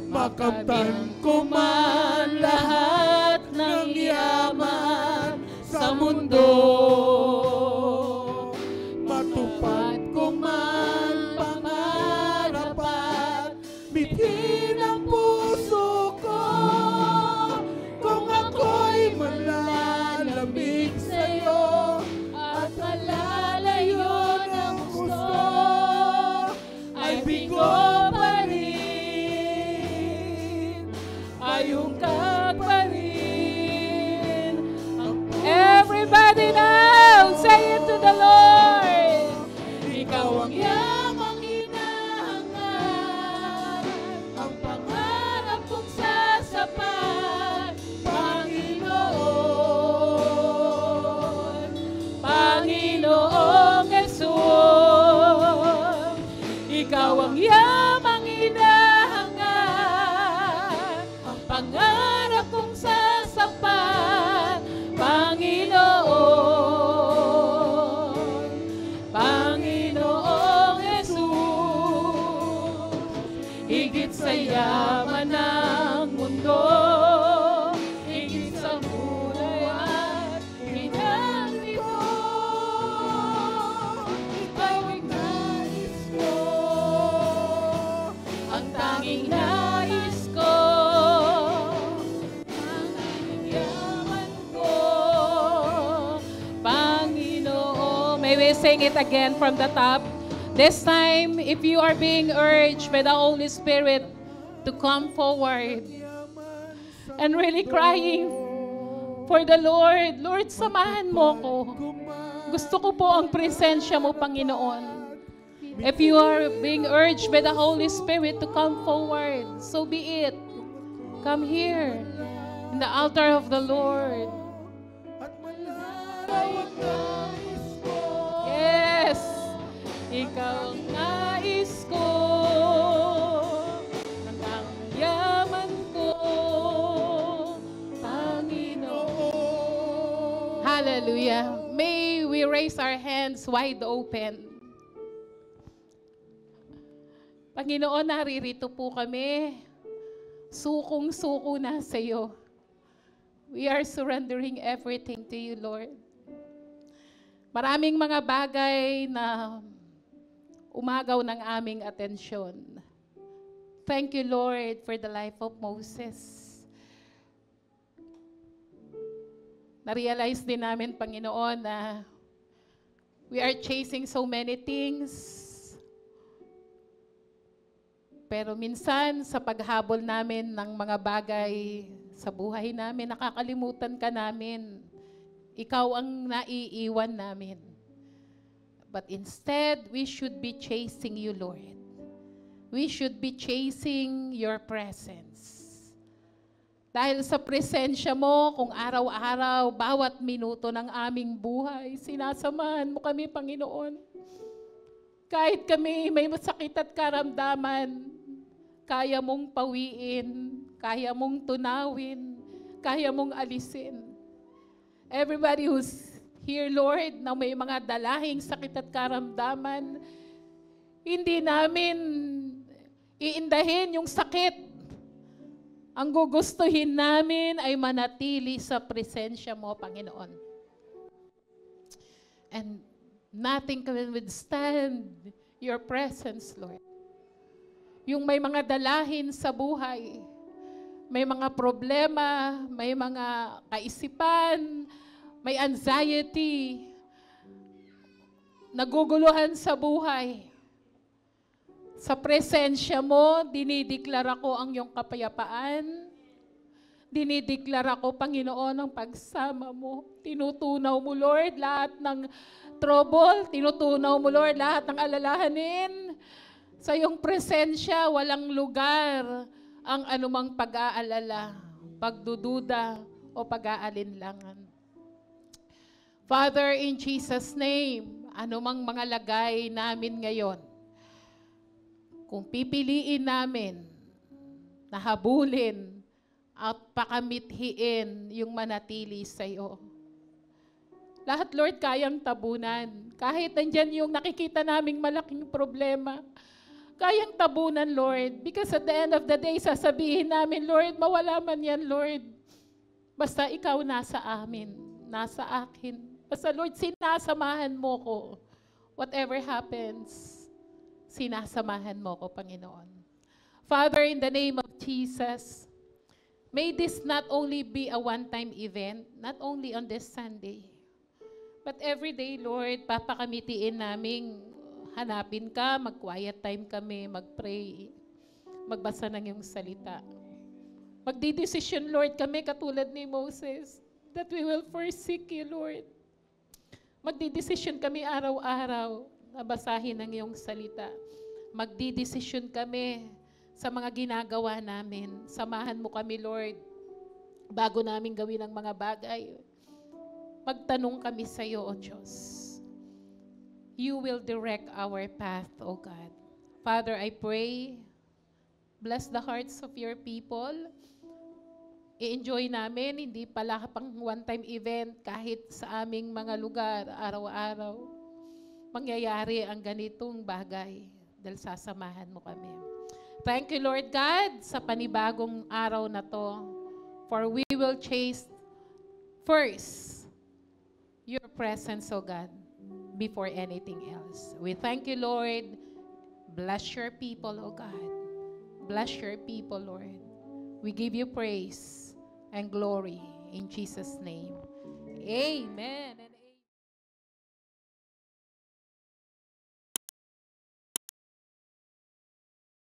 Makamtan ko man lahat ng yaman sa mundo, matupad ko man pangarap at bitin ang puso ko. Kung ako'y malalamig sa'yo at malalayo ng gusto, ay bigo pa rin, ayungkag pa rin. Everybody now, say it to the Lord. Ikaw ang yamang hinahangan, ang pangarap kong sasapat, Panginoon, Panginoong Jesus, ikaw ang yamang hinahangan, ang pangarap kong sasapat, Panginoon, Panginoong Jesus, higit sa yaman ng mundo, higit sa buhay at hinanti ko, ikaw ang nais ko, ang tanging nais ko, ang tanging yaman ko, Panginoon. May we sing it again from the top? This time, if you are being urged by the Holy Spirit to come forward and really crying for the Lord, Lord, samahan mo ko. Gusto ko po ang presensya mo, Panginoon. If you are being urged by the Holy Spirit to come forward, so be it. Come here in the altar of the Lord. at malalayo ang nais ko. Yes! Ikaw ang nais ko, ang yaman ko, Panginoon. Hallelujah. May we raise our hands wide open. Panginoon, naririto po kami. Sukong-suko na sa iyo. We are surrendering everything to you, Lord. Maraming mga bagay na umagaw ng aming atensyon. Thank you, Lord, for the life of Moses. Na-realize din namin, Panginoon, na we are chasing so many things. Pero minsan, sa paghabol namin ng mga bagay sa buhay namin, nakakalimutan ka namin. Ikaw ang naiiwan namin. But instead, we should be chasing you, Lord. We should be chasing your presence. Dahil sa presensya mo, kung araw-araw, bawat minuto ng aming buhay, sinasamahan mo kami, Panginoon. Kahit kami may masakit at karamdaman, kaya mong pawiin, kaya mong tunawin, kaya mong alisin. Everybody who's here, Lord, na may mga dalahing sakit at karamdaman, hindi namin iindahin yung sakit. Ang gugustuhin namin ay manatili sa presensya mo, Panginoon. And nothing can withstand your presence, Lord. Yung may mga dalahin sa buhay, may mga problema, may mga kaisipan, may anxiety, naguguluhan sa buhay. Sa presensya mo, dinideklara ko ang iyong kapayapaan. Dinideklara ko, Panginoon, ang pagsama mo. Tinutunaw mo, Lord, lahat ng trouble. Tinutunaw mo, Lord, lahat ng alalahanin. Sa iyong presensya, walang lugar ang anumang pag-aalala, pagdududa, o pag-aalinlangan. Father, in Jesus' name, anumang mga lagay namin ngayon, kung pipiliin namin na habulin at pakamithiin yung manatili sa iyo. Lahat, Lord, kayang tabunan. Kahit nandyan yung nakikita naming malaking problema, kayang tabunan, Lord. Because at the end of the day, sasabihin namin, Lord, mawala man yan, Lord. Basta ikaw nasa amin, nasa akin. Basta, Lord, sinasamahan mo ko. Whatever happens, sinasamahan mo ko, Panginoon. Father, in the name of Jesus, may this not only be a one-time event, not only on this Sunday, but every day, Lord, papakamitiin naming hanapin ka, mag-quiet time kami, mag-pray, magbasa ng iyong salita. Magdidesisyon, Lord, kami katulad ni Moses, that we will forsake you, Lord. Magdidesisyon kami araw-araw na basahin ang iyong salita. Magdidesisyon kami sa mga ginagawa namin. Samahan mo kami, Lord, bago namin gawin ang mga bagay. Magtanong kami sa iyo, O Diyos. You will direct our path, O God. Father, I pray, bless the hearts of your people. I-enjoy namin, hindi pala pang one-time event kahit sa aming mga lugar, araw-araw. Mangyayari ang ganitong bagay dahil sasamahan mo kami. Thank you, Lord God, sa panibagong araw na to. For we will chase first your presence, O God, before anything else. We thank you, Lord. Bless your people, O God. Bless your people, Lord. We give you praise and glory in Jesus' name. Amen.